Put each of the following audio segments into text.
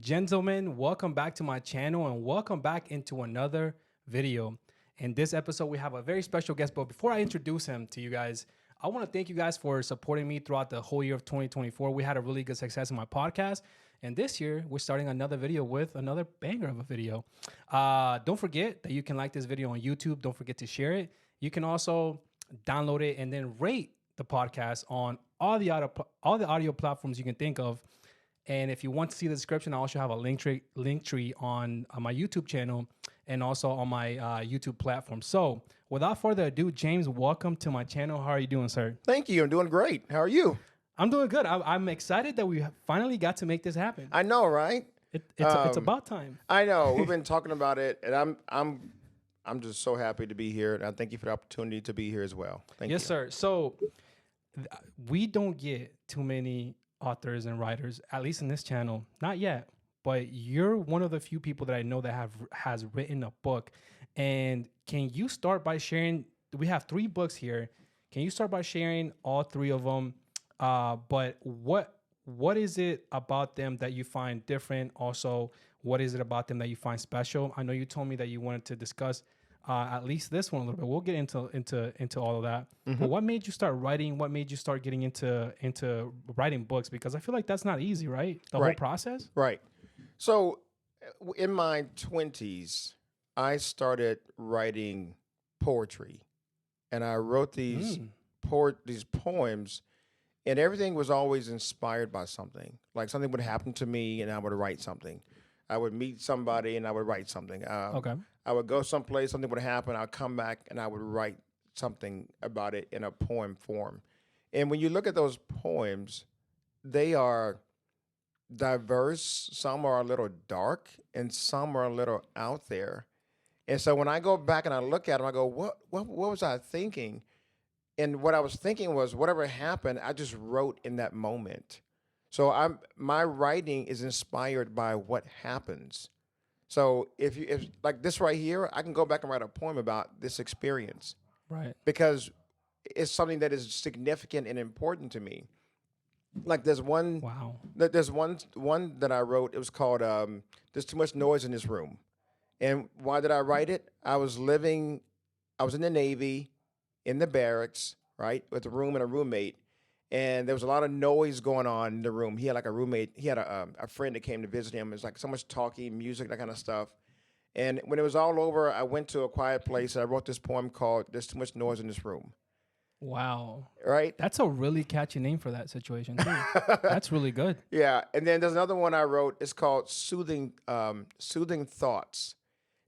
gentlemen, welcome back to my channel and welcome back into another video. In this episode, we have a very special guest, but before I introduce him to you guys, I want to thank you guys for supporting me throughout the whole year of 2024. We had a really good success in my podcast, and this year, we're starting another video with another banger of a video. Don't forget that you can like this video on YouTube. Don't forget to share it. You can also download it and then rate the podcast on all the audio platforms you can think of. And if you want to see the description, I also have a link tree on my YouTube channel and also on my YouTube platform. So without further ado, James, welcome to my channel. How are you doing, sir? Thank you. I'm doing great. How are you? I'm doing good. I'm excited that we finally got to make this happen. I know, right? It's about time. I know. We've been talking about it, and I'm just so happy to be here, and I thank you for the opportunity to be here as well. Thank you. Yes, sir. So we don't get too many authors and writers, at least in this channel, not yet. But you're one of the few people that I know that has written a book. And can you start by sharing? We have 3 books here. Can you start by sharing all 3 of them? But what is it about them that you find different? Also, what is it about them that you find special? I know you told me that you wanted to discuss at least this one a little bit. We'll get into all of that. Mm-hmm. But what made you start writing? What made you start getting into writing books? Because I feel like that's not easy, right? The whole process. Right. So in my 20s, I started writing poetry, and I wrote these poems. And everything was always inspired by something. Like something would happen to me, and I would write something. I would meet somebody, and I would write something. Okay. I would go someplace, something would happen. I'd come back, and I would write something about it in a poem form. And when you look at those poems, they are diverse. Some are a little dark, and some are a little out there. And so when I go back and I look at them, I go, what was I thinking? And what I was thinking was, whatever happened, I just wrote in that moment. So my writing is inspired by what happens. So if like this right here, I can go back and write a poem about this experience, right? Because it's something that is significant and important to me. Like there's one, wow. There's one that I wrote. It was called "There's Too Much Noise in This Room." And why did I write it? I was in the Navy, in the barracks, right, with a room and a roommate, and there was a lot of noise going on in the room. He had like a roommate. He had a friend that came to visit him. It was like so much talking, music, that kind of stuff. And when it was all over, I went to a quiet place, and I wrote this poem called "There's Too Much Noise in This Room." Wow. Right? That's a really catchy name for that situation, too. That's really good. Yeah. And then there's another one I wrote. It's called Soothing Thoughts.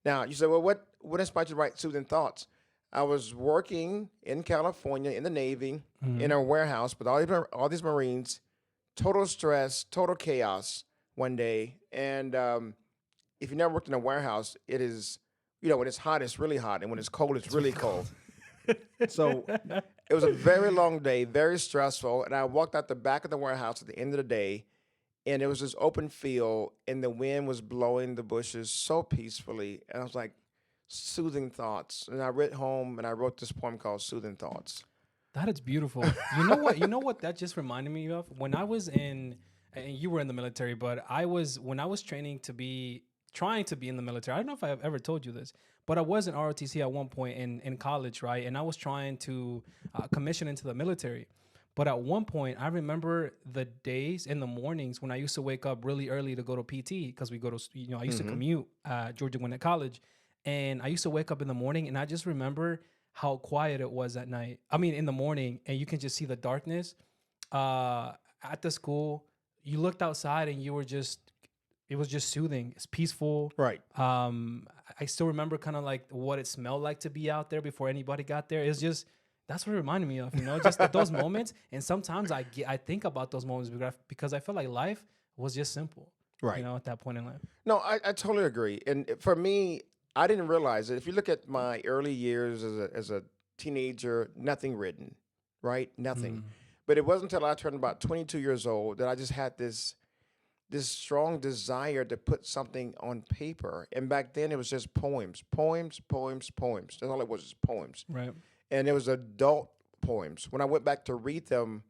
Now, you say, well, what inspired you to write Soothing Thoughts? I was working in California in the Navy, in a warehouse with all these Marines, total stress, total chaos one day. And if you never worked in a warehouse, it is, when it's hot, it's really hot. And when it's cold, it's really cold. So it was a very long day, very stressful. And I walked out the back of the warehouse at the end of the day, and it was this open field, and the wind was blowing the bushes so peacefully. And I was like, Soothing Thoughts. And I went home and I wrote this poem called Soothing Thoughts. That is beautiful. You know what that just reminded me of? When I was and you were in the military, but when I was trying to be in the military, I don't know if I've ever told you this, but I was in ROTC at one point in college, right? And I was trying to commission into the military. But at one point, I remember the days in the mornings when I used to wake up really early to go to PT, because we go to, I used to commute at Georgia Gwinnett College. And I used to wake up in the morning, and I just remember how quiet it was at night. I mean, in the morning, and you can just see the darkness. At the school, you looked outside, and it was just soothing. It's peaceful. Right. I still remember kind of like what it smelled like to be out there before anybody got there. It's just, that's what it reminded me of, just those moments. And sometimes I think about those moments because I feel like life was just simple. Right. At that point in life. No, I totally agree. And for me, I didn't realize it. If you look at my early years as a teenager, nothing written, right? Nothing. But it wasn't until I turned about 22 years old that I just had this strong desire to put something on paper. And back then it was just poems. That's all it was, just poems. Right. And it was adult poems. When I went back to read them,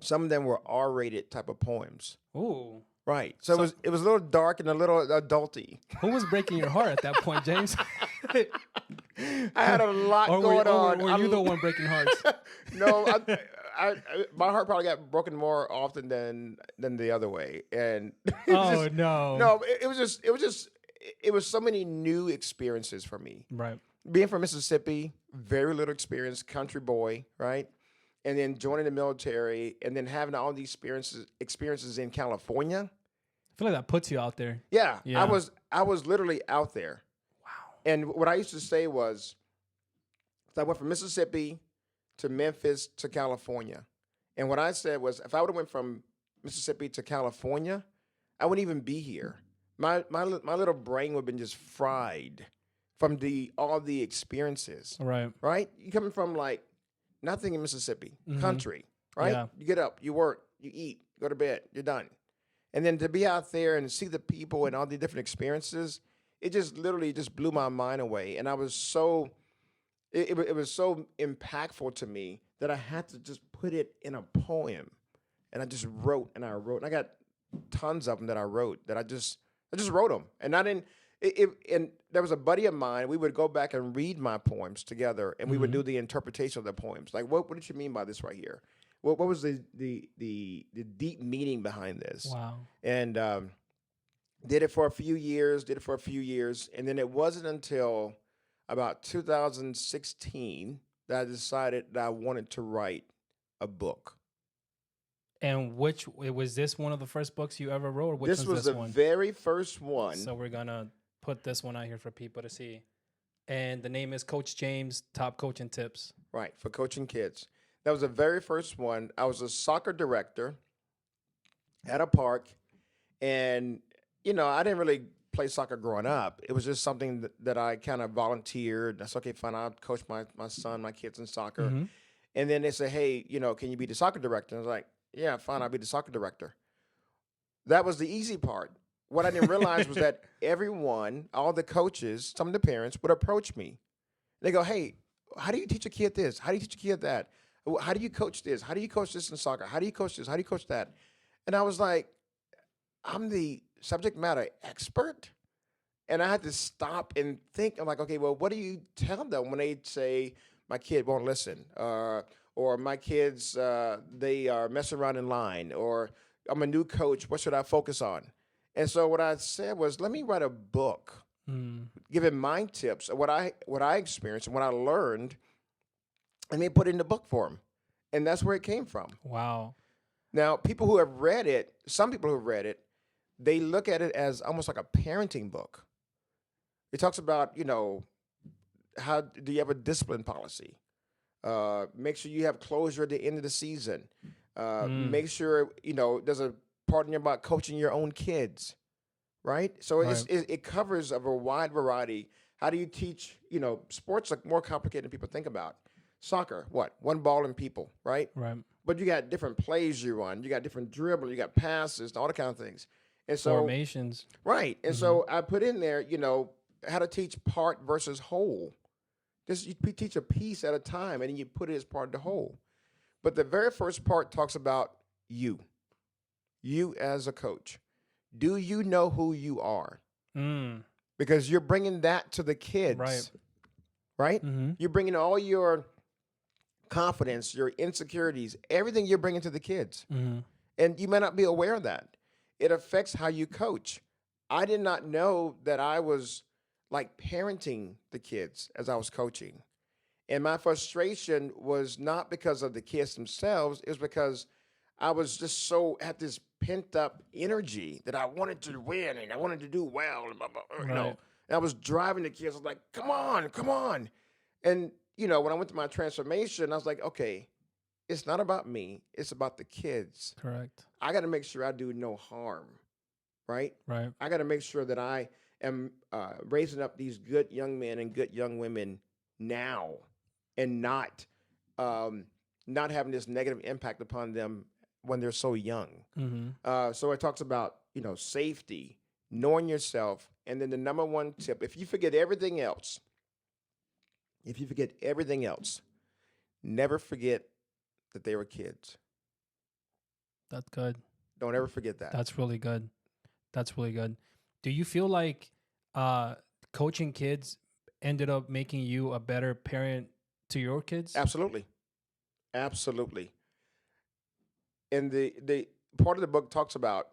some of them were R-rated type of poems. Ooh. Right. So, So it was a little dark and a little adulty. who was breaking your heart at that point, James? I had a lot or going on. were you the one breaking hearts? No, my heart probably got broken more often than the other way, and Oh no. no, it was so many new experiences for me. Right. Being from Mississippi, very little experience, country boy, right? And then joining the military, and then having all these experiences in California. I feel like that puts you out there. Yeah, Yeah. I was literally out there. Wow. And what I used to say was, so I went from Mississippi to Memphis to California. And what I said was, if I would have went from Mississippi to California, I wouldn't even be here. My little brain would have been just fried from all the experiences. Right. Right? You coming from like nothing in Mississippi, country, right? Yeah. You get up, you work, you eat, go to bed, you're done. And then to be out there and see the people and all the different experiences, it just literally just blew my mind away. And I was so, it was so impactful to me that I had to just put it in a poem. And I just wrote and I wrote. And I got tons of them that I wrote that I just wrote them. And I didn't, and there was a buddy of mine, we would go back and read my poems together and we would do the interpretation of the poems. Like, what did you mean by this right here? What was the deep meaning behind this? Wow. And did it for a few years, and then it wasn't until about 2016 that I decided that I wanted to write a book. And was this one of the first books you ever wrote? Or which This was the one? very first one. So we're gonna put this one out here for people to see. And the name is Coach James, Top Coaching Tips. Right, for coaching kids. That was the very first one. I was a soccer director at a park, and I didn't really play soccer growing up. It was just something that I kind of volunteered. That's okay, fine. I'll coach my son, my kids in soccer. Mm-hmm. And then they say, hey, can you be the soccer director? And I was like, yeah, fine, I'll be the soccer director. That was the easy part. What I didn't realize was that everyone, all the coaches, some of the parents would approach me. They go, hey, how do you teach a kid this? How do you teach a kid that? How do you coach this? How do you coach this in soccer? How do you coach this? How do you coach that? And I was like, I'm the subject matter expert. And I had to stop and think. I'm like, okay, well, what do you tell them when they say my kid won't listen? Or my kids, they are messing around in line, or I'm a new coach. What should I focus on? And so what I said was, let me write a book, giving my tips of what I experienced and what I learned, and then put it in the book form. And that's where it came from. Wow. Now, people who have read it, some people who have read it, they look at it as almost like a parenting book. It talks about, how do you have a discipline policy? Make sure you have closure at the end of the season. Make sure, there's a part in here about coaching your own kids, right? So it covers a wide variety. How do you teach, sports are more complicated than people think about. Soccer, what? One ball and people, right? Right. But you got different plays you run. You got different dribble. You got passes, all the kind of things. And so Formations. Right. And so I put in there, how to teach part versus whole. Just you teach a piece at a time, and then you put it as part of the whole. But the very first part talks about you as a coach. Do you know who you are? Because you're bringing that to the kids. Right? Mm-hmm. You're bringing all your confidence, your insecurities, everything you're bringing to the kids. Mm-hmm. And you may not be aware of that. It affects how you coach. I did not know that I was like parenting the kids as I was coaching. And my frustration was not because of the kids themselves. It was because I was just had this pent up energy that I wanted to win and I wanted to do well. And blah, blah, Right. And I was driving the kids. I was like, come on. And, when I went to my transformation, I was like, okay, it's not about me. It's about the kids. Correct. I got to make sure I do no harm, right? Right. I got to make sure that I am raising up these good young men and good young women now, and not having this negative impact upon them when they're so young. Mm-hmm. So it talks about safety, knowing yourself, and then the number one tip: if you forget everything else, never forget that they were kids. That's good. Don't ever forget that. That's really good. That's really good. Do you feel like coaching kids ended up making you a better parent to your kids? Absolutely. Absolutely. And the part of the book talks about,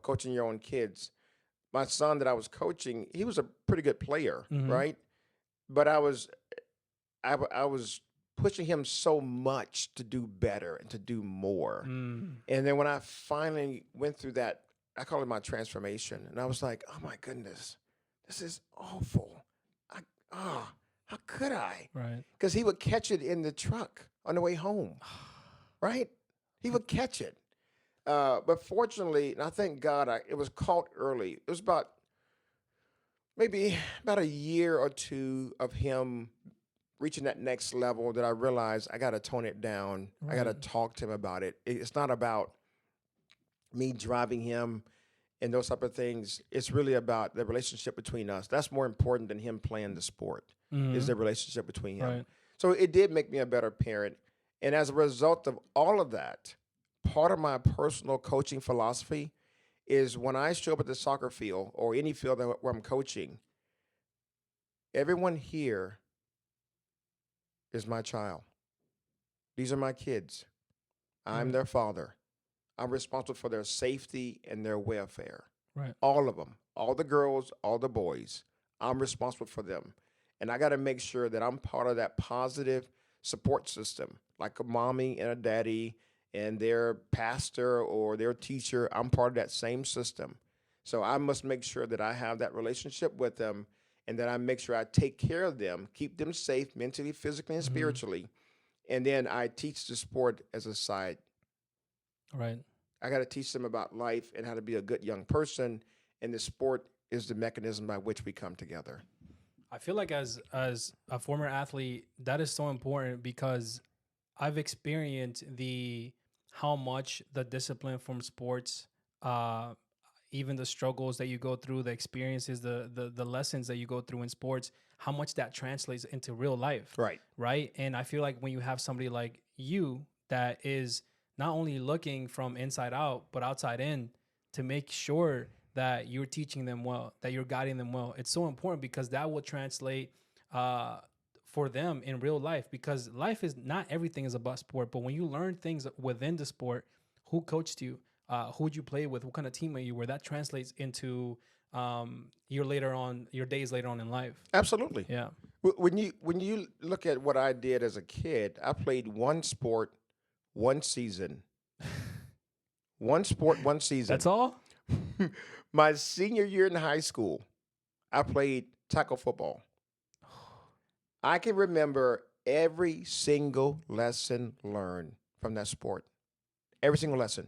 coaching your own kids. My son that I was coaching, he was a pretty good player, Mm-hmm. right? But I was pushing him so much to do better and to do more. Mm. And then when I finally went through that, I call it my transformation, and I was like, oh my goodness, this is awful. I how could I? Right. Because he would catch it in the truck on the way home, right? He would catch it. But fortunately, and I thank God, it was caught early. It was maybe about a year or two of him reaching that next level that I realized I got to tone it down. I got to Right. talk to him about it. It's not about me driving him and those type of things. It's really about the relationship between us. That's more important than him playing the sport, is Mm-hmm. the relationship between him. Right. So it did make me a better parent. And as a result of all of that, part of my personal coaching philosophy is when I show up at the soccer field or any field where I'm coaching, everyone here is my child. These are my kids. I'm Right. their father. I'm responsible for their safety and their welfare. Right. All of them, all the girls, all the boys. I'm responsible for them. And I got to make sure that I'm part of that positive support system, like a mommy and a daddy and their pastor or their teacher. I'm part of that same system. So I must make sure that I have that relationship with them and that I make sure I take care of them, keep them safe mentally, physically, and Mm-hmm. spiritually. And then I teach the sport as a side. Right. I got to teach them about life and how to be a good young person. And the sport is the mechanism by which we come together. I feel like as a former athlete, that is so important because I've experienced the how much the discipline from sports, uh, even the struggles that you go through, the experiences, the lessons that you go through in sports, how much that translates into real life, Right. right? And I feel like when you have somebody like you that is not only looking from inside out but outside in to make sure that you're teaching them well, that you're guiding them well, it's so important because that will translate uh, for them in real life. Because life is not everything is about sport, but when you learn things within the sport, who coached you, who'd you play with, what kind of teammate you were, that translates into your days later on in life. Absolutely. Yeah. When you look at what I did as a kid, I played one sport, one season. One sport, one season. That's all? My senior year in high school, I played tackle football. I can remember every single lesson learned from that sport. Every single lesson.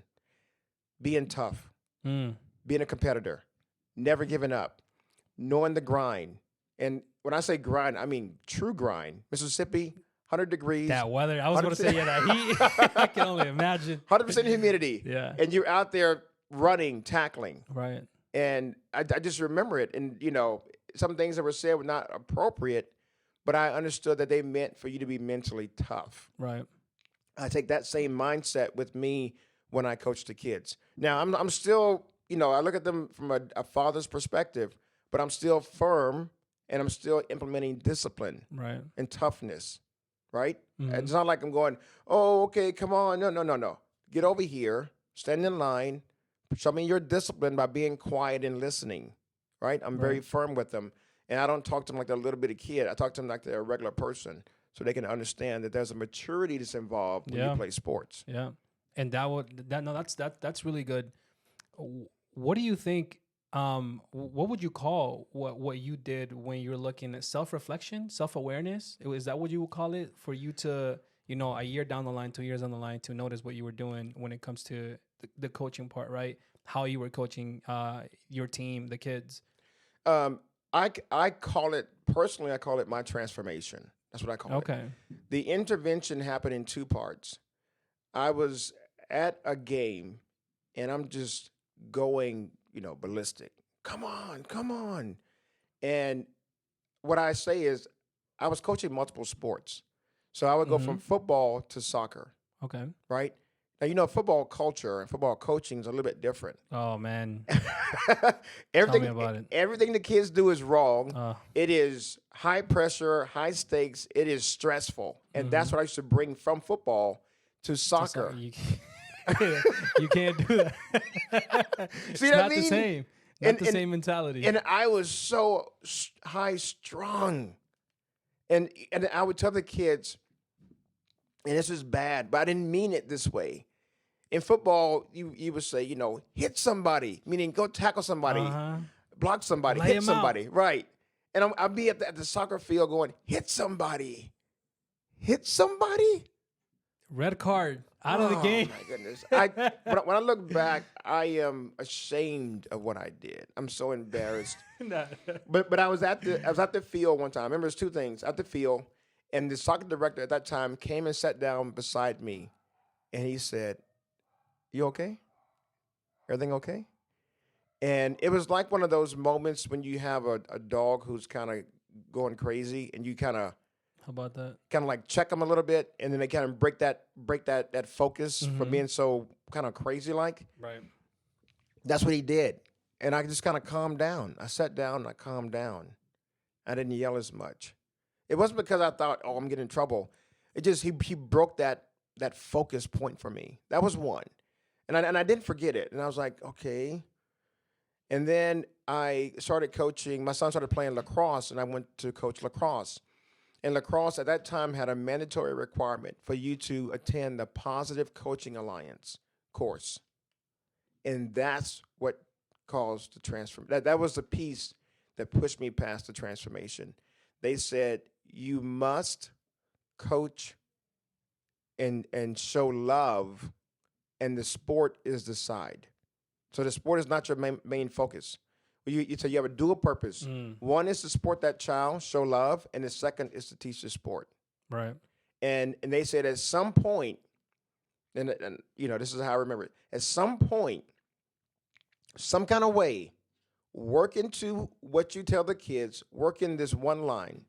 Being tough, Mm. being a competitor, never giving up, knowing the grind. And when I say grind, I mean true grind. Mississippi, 100 degrees. That weather. I was going to say, yeah, that heat. I can only imagine. 100% humidity. Yeah. And you're out there running, tackling. Right. And I just remember it. And, some things that were said were not appropriate, but I understood that they meant for you to be mentally tough. Right. I take that same mindset with me when I coach the kids. Now, I'm still, I look at them from a father's perspective, but I'm still firm and I'm still implementing discipline Right. and toughness, right? Mhm. It's not like I'm going, oh, okay, come on. No. Get over here, stand in line, show me your discipline by being quiet and listening, right? I'm very Right. firm with them. And I don't talk to them like they're a little bitty kid. I talk to them like they're a regular person so they can understand that there's a maturity that's involved when Yeah. you play sports. Yeah. And that's really good. What do you think what would you call what you did when you're looking at self-reflection, self-awareness? Is that what you would call it for you to, a year down the line, 2 years down the line to notice what you were doing when it comes to the coaching part, right? How you were coaching your team, the kids. I call it, personally, I call it my transformation. That's what I call it. Okay. The intervention happened in two parts. I was at a game and I'm just going, ballistic. Come on. And what I say is I was coaching multiple sports. So I would go Mm-hmm. from football to soccer, Okay. right? Now, you know, football culture and football coaching is a little bit different. Oh man, tell me everything, about it. everything the kids do is wrong. Uh, It is high pressure, high stakes. It is stressful, and that's what I used to bring from football to soccer. You, you can't do that. It's See what I not the mean? same. Not the same mentality. And I was so high strung, and I would tell the kids, and this is bad, but I didn't mean it this way. In football, you would say, you know, hit somebody, meaning go tackle somebody, Uh-huh. block somebody, Lay hit him somebody, right? And I'd be at the soccer field going, hit somebody, hit somebody. Red card out of the game. Oh my goodness! When I look back, I am ashamed of what I did. I'm so embarrassed. Nah. But I was at the field one time. I remember there's two things at the field, and the soccer director at that time came and sat down beside me, and he said, "You okay? Everything okay?" And it was like one of those moments when you have a dog who's kind of going crazy, and you kind of How about that? like check them a little bit, and then they kind of break that focus from being so kind of crazy like. Right. That's what he did, and I just kind of calmed down. I sat down and I calmed down. I didn't yell as much. It wasn't because I thought, oh, I'm getting in trouble. It just he broke that focus point for me. That was one, and I didn't forget it. And I was like, okay. And then I started coaching. My son started playing lacrosse, and I went to coach lacrosse. And lacrosse at that time had a mandatory requirement for you to attend the Positive Coaching Alliance course. And that's what caused the transformation. That was the piece that pushed me past the transformation. They said, you must coach and show love, and the sport is the side. So the sport is not your main focus. So you have a dual purpose. One is to support that child, show love, and the second is to teach the sport. Right. And they said at some point, and you know, this is how I remember it. At some point, some kind of way, work into what you tell the kids. Work in this one line.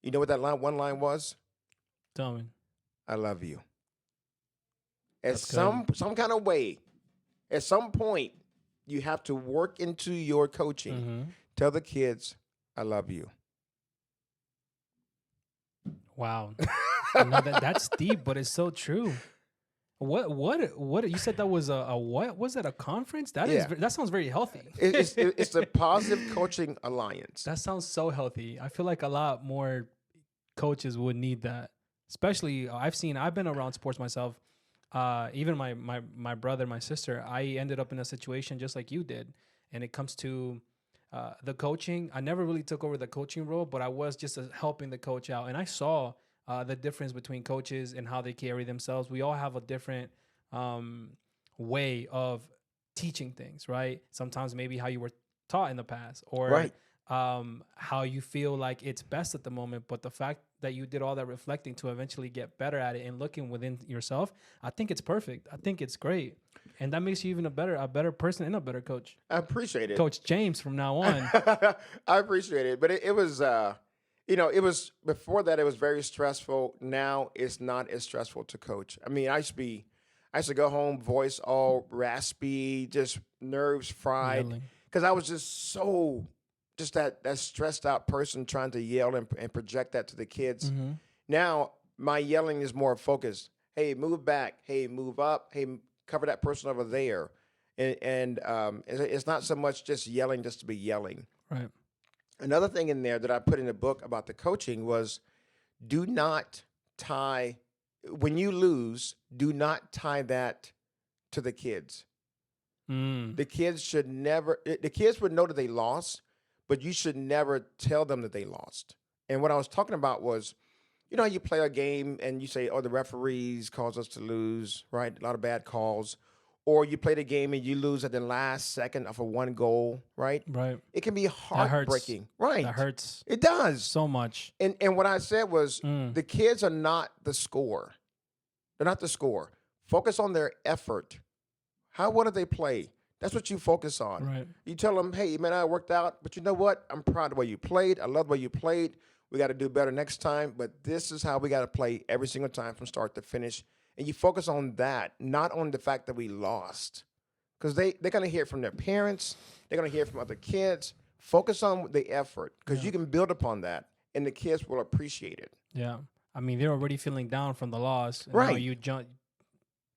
You know what that one line was? Tell me. I love you. At That's some kind of way, at some point, you have to work into your coaching. Tell the kids, I love you. Wow. No, that's deep, but it's so true. What you said that was a what was that, a conference? That sounds very healthy. It's the Positive Coaching Alliance. That sounds so healthy. I feel like a lot more coaches would need that. Especially I've been around sports myself. Even my brother, my sister, I ended up in a situation just like you did. And it comes to the coaching. I never really took over the coaching role, but I was just helping the coach out. And I saw the difference between coaches and how they carry themselves. We all have a different way of teaching things, right? Sometimes maybe how you were taught in the past, or Right. How you feel like it's best at the moment. But the fact that you did all that reflecting to eventually get better at it and looking within yourself, I think it's perfect. I think it's great. And that makes you even a better person and a better coach. I appreciate it. Coach James from now on. I appreciate it. But it was, it was, before that, it was very stressful. Now it's not as stressful to coach. I mean, I used to go home, voice all raspy, just nerves fried. Yelling. Because I was just so, just that stressed out person trying to yell and project that to the kids. Now, my yelling is more focused. Hey, move back. Hey, move up. Hey, cover that person over there. And it's not so much just yelling just to be yelling. Right. Another thing in there that I put in the book about the coaching was, do not tie, when you lose, do not tie that to the kids. The kids should never, the kids would know that they lost, but you should never tell them that they lost. And what I was talking about was, you know, you play a game and you say, oh, the referees caused us to lose, right? A lot of bad calls. Or you play the game and you lose at the last second of a one goal, right? Right. It can be heartbreaking. Right. That hurts It does. so much. And what I said was, the kids are not the score. They're not the score. Focus on their effort. How well did they play? That's what you focus on. Right. You tell them, hey, man, I worked out, but you know what? I'm proud of the way you played. I love the way you played. We got to do better next time, but this is how we got to play every single time from start to finish. and you focus on that, not on the fact that we lost. Because they're going to hear it from their parents. They're going to hear it from other kids. Focus on the effort because Yeah. you can build upon that, and the kids will appreciate it. Yeah. I mean, they're already feeling down from the loss. And now Right. you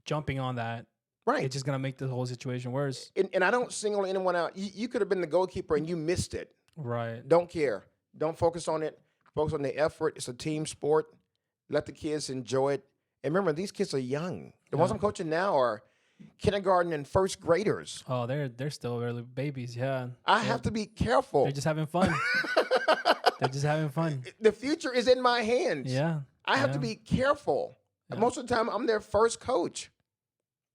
jumping on that. Right. It's just going to make the whole situation worse. And I don't single anyone out. You could have been the goalkeeper and you missed it. Right. Don't care. Don't focus on it. Focus on the effort. It's a team sport. Let the kids enjoy it. And remember, these kids are young. The ones I'm coaching now are kindergarten and first graders. Oh, they're still early babies. Yeah. I have to be careful. They're just having fun. They're just having fun. The future is in my hands. Yeah. I have to be careful. Yeah. Most of the time, I'm their first coach.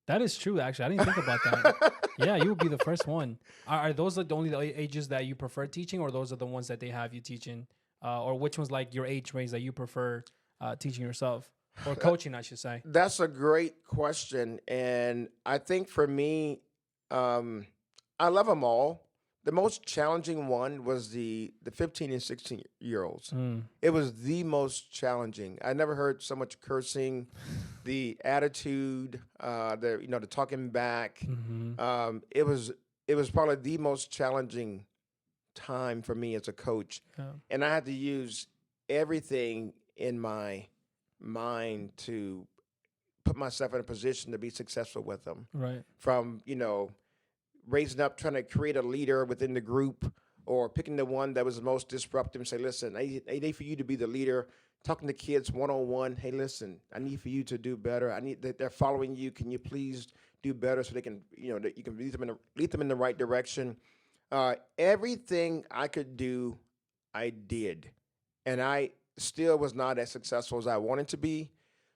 That is true, actually. I didn't think about that. Yeah, you would be the first one. Are those like the only ages that you prefer teaching, or those are the ones that they have you teaching? Or which one's like your age range that you prefer teaching yourself? Or coaching, I should say. That's a great question. And I think for me, I love them all. The most challenging one was the 15 and 16-year-olds. It was the most challenging. I never heard so much cursing, the attitude, the talking back. It was probably the most challenging time for me as a coach. Yeah. And I had to use everything in my mind to put myself in a position to be successful with them. Right. From, raising up, trying to create a leader within the group, or picking the one that was the most disruptive and say, listen, I need for you to be the leader, talking to kids one-on-one. Hey, listen, I need for you to do better. I need that they're following you. Can you please do better so they can, that you can lead them in the right direction. Everything I could do, I did. And I still was not as successful as I wanted to be.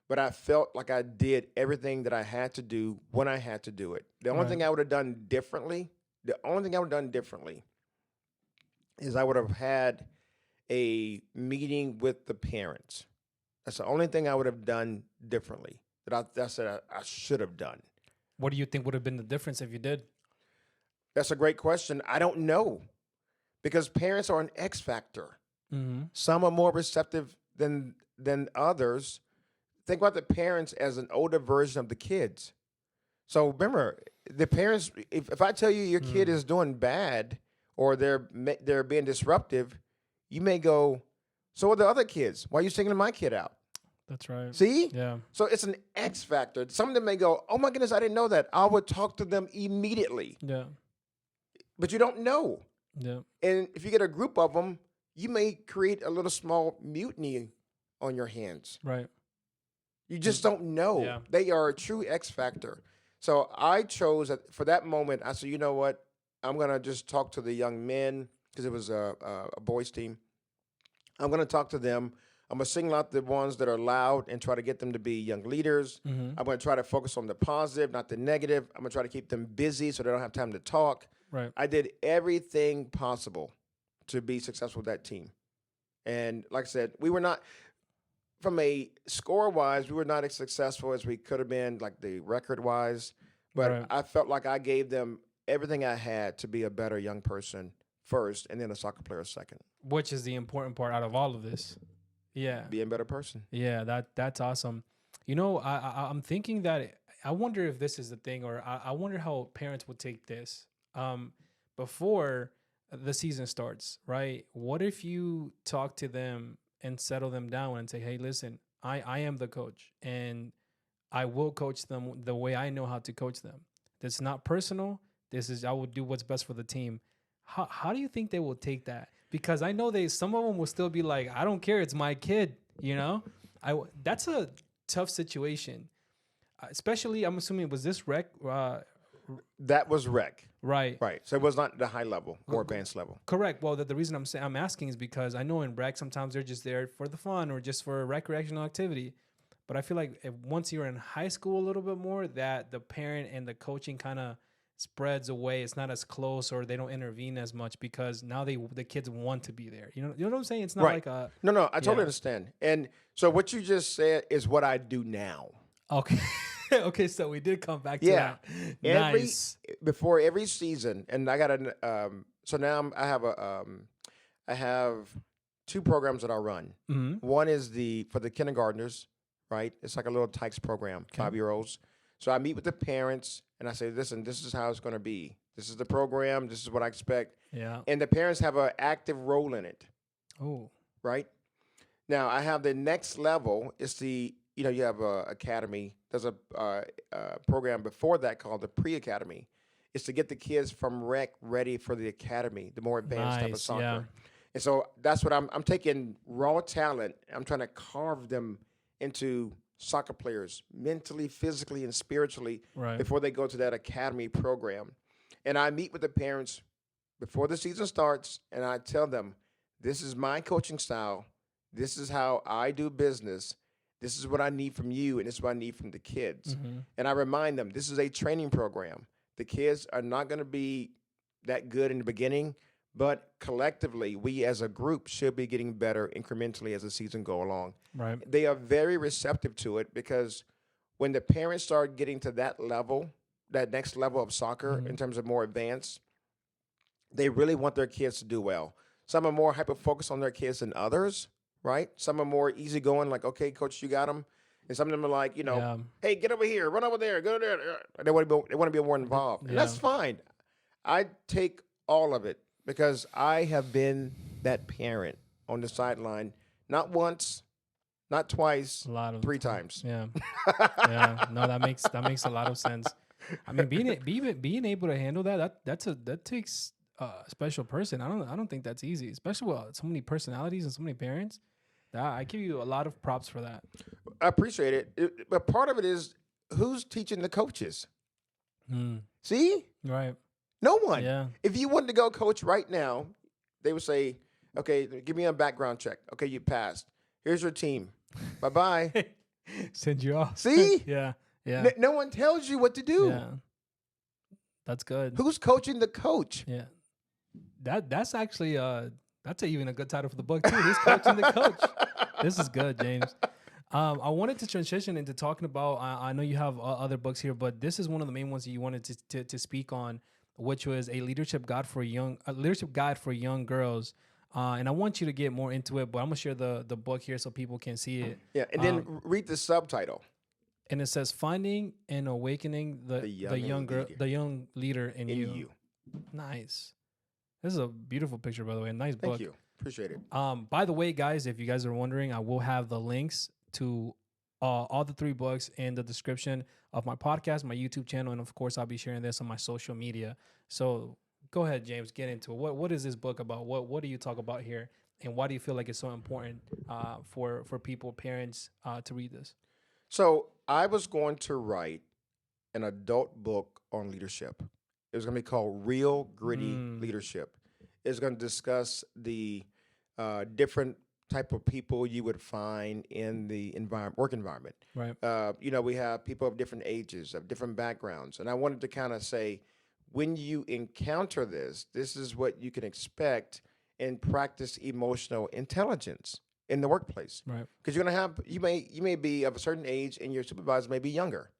But I felt like I did everything that I had to do when I had to do it. The only thing I would have done differently, is I would have had a meeting with the parents. That's the only thing I would have done differently that I should have done. What do you think would have been the difference if you did? That's a great question. I don't know, because parents are an X factor. Some are more receptive than others. Think about the parents as an older version of the kids. So remember, the parents, if I tell you your kid is doing bad or they're being disruptive, you may go, so are the other kids. Why are you singling my kid out? That's right. See? Yeah. So it's an X factor. Some of them may go, oh my goodness, I didn't know that. I would talk to them immediately. Yeah. But you don't know. Yeah. And if you get a group of them, you may create a little small mutiny on your hands. Right. You just don't know. Yeah. They are a true X factor. So I chose for that moment. I said, you know what? I'm gonna just talk to the young men, because it was a boys team. I'm gonna talk to them. I'm gonna single out the ones that are loud and try to get them to be young leaders. I'm gonna try to focus on the positive, not the negative. I'm gonna try to keep them busy so they don't have time to talk. Right. I did everything possible to be successful with that team. And like I said, we were not, from a score-wise, we were not as successful as we could have been, like the record-wise. But I felt like I gave them everything I had to be a better young person first, and then a soccer player second. Which is the important part out of all of this. Yeah. Being a better person. Yeah, that's awesome. I'm thinking that I wonder if this is the thing, or I wonder how parents would take this before the season starts, right? What if you talk to them and settle them down and say, hey, listen, I am the coach, and I will coach them the way I know how to coach them. That's not personal. I will do what's best for the team. How do you think they will take that? Because I know some of them will still be like, I don't care. It's my kid, That's a tough situation. Especially, I'm assuming, was this rec? That was rec. Right. Right. So it was not the high level or advanced level. Correct. Well, the reason I'm asking is because I know in rec sometimes they're just there for the fun or just for recreational activity. But I feel like once you're in high school a little bit more, that the parent and the coaching kind of spreads away. It's not as close, or they don't intervene as much, because now the kids want to be there. You know what I'm saying? It's not like a... No, I totally understand. And so what you just said is what I do now. Okay. Okay, so we did come back to that. Nice. Before every season, and I got so now I have two programs that I run. One is for the kindergartners, right? It's like a little Tykes program, Okay. 5-year-olds. So I meet with the parents and I say, listen, this is how it's going to be. This is the program. This is what I expect. Yeah. And the parents have an active role in it, Oh. right? Now I have the next level. It's the, you have a academy. There's a program before that called the pre-academy. It's to get the kids from rec ready for the academy, the more advanced type of Nice. Yeah. soccer. And so that's what I'm taking raw talent. I'm trying to carve them into soccer players mentally, physically, and spiritually Right. before they go to that academy program. And I meet with the parents before the season starts and I tell them, this is my coaching style. This is how I do business. This is what I need from you, and this is what I need from the kids. Mm-hmm. And I remind them, this is a training program. The kids are not going to be that good in the beginning, but collectively, we as a group should be getting better incrementally as the season go along. Right. They are very receptive to it because when the parents start getting to that level, that next level of soccer Mhm. in terms of more advanced, they really want their kids to do well. Some are more hyper-focused on their kids than others, right? Some are more easygoing, like, okay, coach, you got them. And some of them are like, Yeah. hey, get over here, run over there, go there. They want to be more involved. And that's Yeah. fine. I take all of it because I have been that parent on the sideline, not once, not twice, A lot of 3 time. times. Yeah. Yeah. No, that makes a lot of sense. I mean, being able to handle that takes a special person. I don't think that's easy, especially with so many personalities and so many parents. I give you a lot of props for that. I appreciate it. But part of it is who's teaching the coaches? Mm, See? right. No one. Yeah. If you wanted to go coach right now, they would say, okay, give me a background check. Okay, you passed. Here's your team. Bye-bye. Send you off. See? Yeah. Yeah. No one tells you what to do. Yeah. That's good. Who's coaching the coach? Yeah. That's actually even a good title for the book too. Who's coaching the coach? This is good, James. I wanted to transition into talking about. I know you have other books here, but this is one of the main ones that you wanted to speak on, which was a leadership guide for young girls. And I want you to get more into it, but I'm gonna share the book here so people can see it. Yeah, and then read the subtitle. And it says, "Finding and Awakening the young leader in you." Nice. This is a beautiful picture, by the way. A nice book. Thank you. Appreciate it. By the way, guys, if you guys are wondering, I will have the links to all the 3 books in the description of my podcast, my YouTube channel, and of course, I'll be sharing this on my social media. So go ahead, James, get into it. What is this book about? What do you talk about here, and why do you feel like it's so important for people, parents, to read this? So I was going to write an adult book on leadership. It was going to be called Real Gritty Leadership. It's going to discuss the different type of people you would find in the work environment. Right. We have people of different ages, of different backgrounds. And I wanted to kind of say, when you encounter this is what you can expect and practice emotional intelligence in the workplace. Right. Because you may be of a certain age and your supervisor may be younger.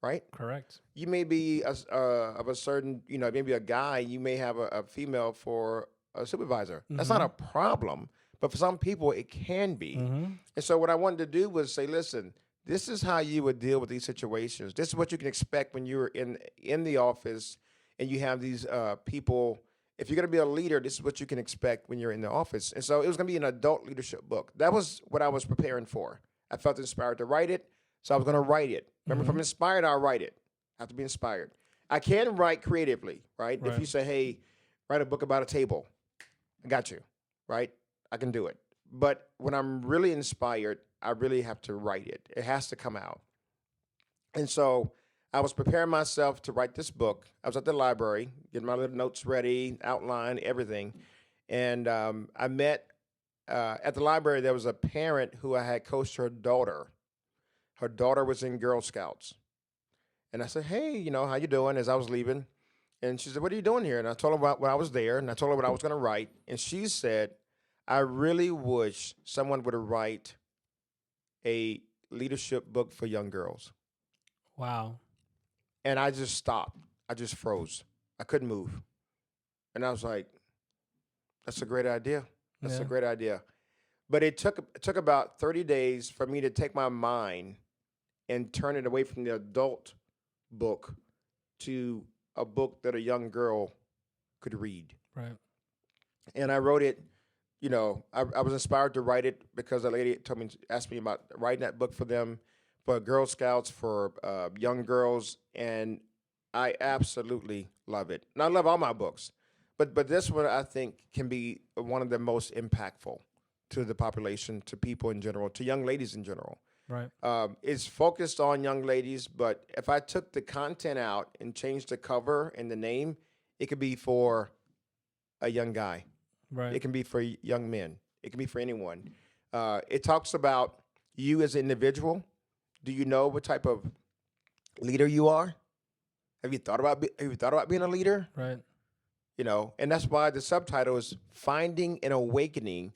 Right? Correct. You may be of a certain, maybe a guy, you may have a female for a supervisor. That's not a problem, but for some people it can be. And so what I wanted to do was say, listen, this is how you would deal with these situations. This is what you can expect when you're in the office and you have these people. If you're going to be a leader, this is what you can expect when you're in the office. And so it was going to be an adult leadership book. That was what I was preparing for. I felt inspired to write it, so I was going to write it. Remember, if I'm inspired, I'll write it. I have to be inspired. I can write creatively, right? If you say, hey, write a book about a table, I got you, right? I can do it. But when I'm really inspired, I really have to write it. It has to come out. And so I was preparing myself to write this book. I was at the library, getting my little notes ready, outline, everything. And I met, at the library, there was a parent who I had coached her daughter. Her daughter was in Girl Scouts. And I said, hey, how you doing, as I was leaving. And she said, what are you doing here? And I told her about when I was there, and I told her what I was going to write. And she said, I really wish someone would write a leadership book for young girls. Wow. And I just stopped. I just froze. I couldn't move. And I was like, that's a great idea. That's a great idea. But it took about 30 days for me to take my mind and turn it away from the adult book to a book that a young girl could read. Right. And I wrote it, I was inspired to write it because a lady asked me about writing that book for them, for Girl Scouts, for young girls, and I absolutely love it. And I love all my books, but this one I think can be one of the most impactful to the population, to people in general, to young ladies in general. Right. It's focused on young ladies, but if I took the content out and changed the cover and the name, it could be for a young guy. Right. It can be for young men. It can be for anyone. It talks about you as an individual. Do you know what type of leader you are? Have you thought about being a leader? Right. And that's why the subtitle is "Finding and Awakening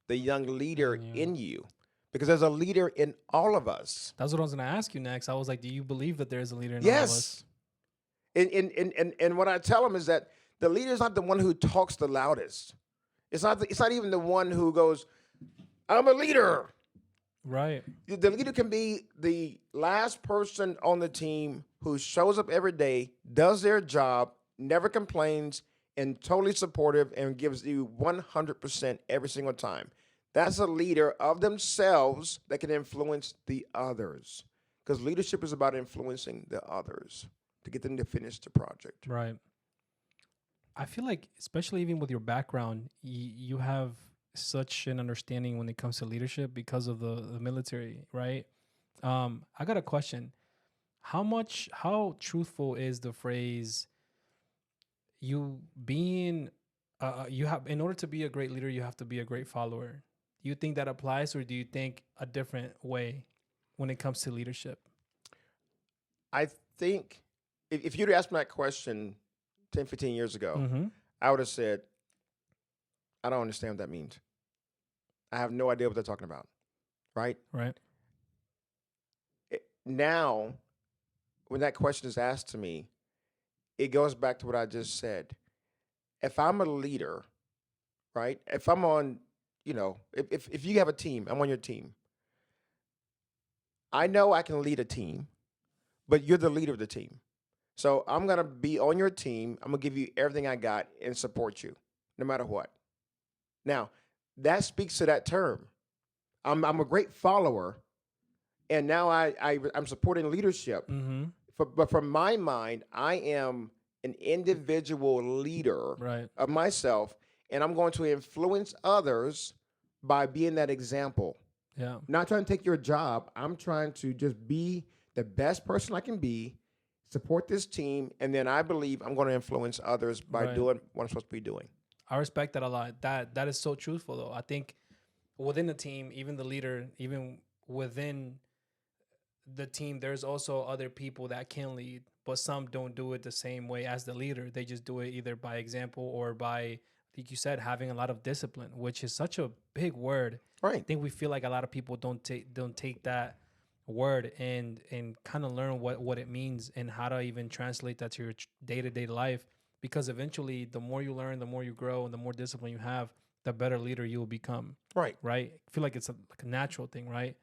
the Young Leader in You," because there's a leader in all of us. That's what I was going to ask you next. I was like, do you believe that there is a leader in all of us? Yes. And what I tell them is that the leader is not the one who talks the loudest. It's not even the one who goes, "I'm a leader." Right. The leader can be the last person on the team who shows up every day, does their job, never complains, and totally supportive and gives you 100% every single time. That's a leader of themselves that can influence the others. Because leadership is about influencing the others to get them to finish the project. Right. I feel like, especially even with your background, you have such an understanding when it comes to leadership because of the military, right? I got a question. How truthful is the phrase, you being, in order to be a great leader, you have to be a great follower? Do you think that applies, or do you think a different way when it comes to leadership? I think if you'd asked me that question 10, 15 years ago, Mm-hmm. I would have said, I don't understand what that means. I have no idea what they're talking about, right? Right. Now, when that question is asked to me, it goes back to what I just said. If I'm a leader, right? If I'm on, if you have a team, I'm on your team. I know I can lead a team, but you're the leader of the team. So I'm going to be on your team. I'm going to give you everything I got and support you no matter what. Now, that speaks to that term. I'm a great follower, and now I'm supporting leadership. Mm-hmm. But from my mind, I am an individual leader Right. of myself, and I'm going to influence others by being that example. Yeah. Not trying to take your job. I'm trying to just be the best person I can be, support this team, and then I believe I'm going to influence others by Right. doing what I'm supposed to be doing. I respect that a lot. That is so truthful, though. I think within the team, even the leader, even within the team, there's also other people that can lead, but some don't do it the same way as the leader. They just do it either by example or by, like you said, having a lot of discipline, which is such a big word. I Right. think we feel like a lot of people don't take that word and kind of learn what it means and how to even translate that to your day-to-day life, because eventually the more you learn, the more you grow, and the more discipline you have, the better leader you will become. Right. I feel like it's like a natural thing, right?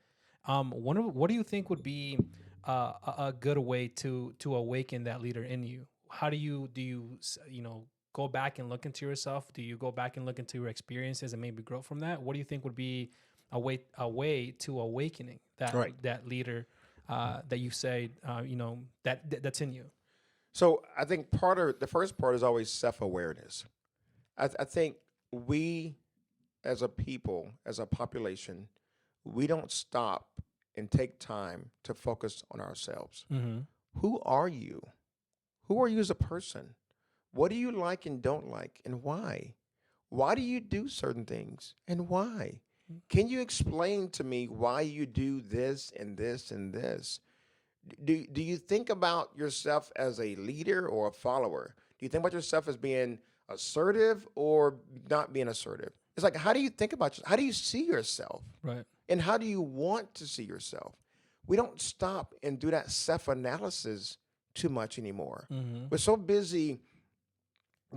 What do you think would be a good way to awaken that leader in you? How do you go back and look into yourself? Do you go back and look into your experiences and maybe grow from that? What do you think would be a way to awakening Right. that leader that you say that's in you? So I think the first part is always self-awareness. I think we, as a people, as a population, we don't stop and take time to focus on ourselves. Mm-hmm. Who are you? Who are you as a person? What do you like and don't like, and why? Why do you do certain things, and why? Can you explain to me why you do this and this and this? Do you think about yourself as a leader or a follower? Do you think about yourself as being assertive or not being assertive? It's like, how do you think about how do you see yourself? Right. And how do you want to see yourself? We don't stop and do that self-analysis too much anymore. Mm-hmm. We're so busy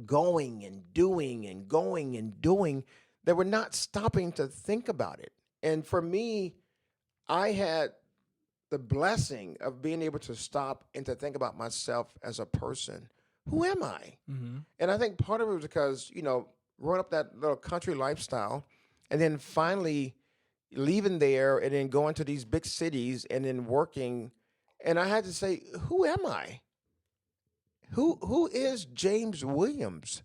going and doing and going and doing they were not stopping to think about it. And for me, I had the blessing of being able to stop and to think about myself as a person. Who am I? Mm-hmm. And I think part of it was because, growing up that little country lifestyle and then finally leaving there and then going to these big cities and then working. And I had to say, who am I? Who is James Williams?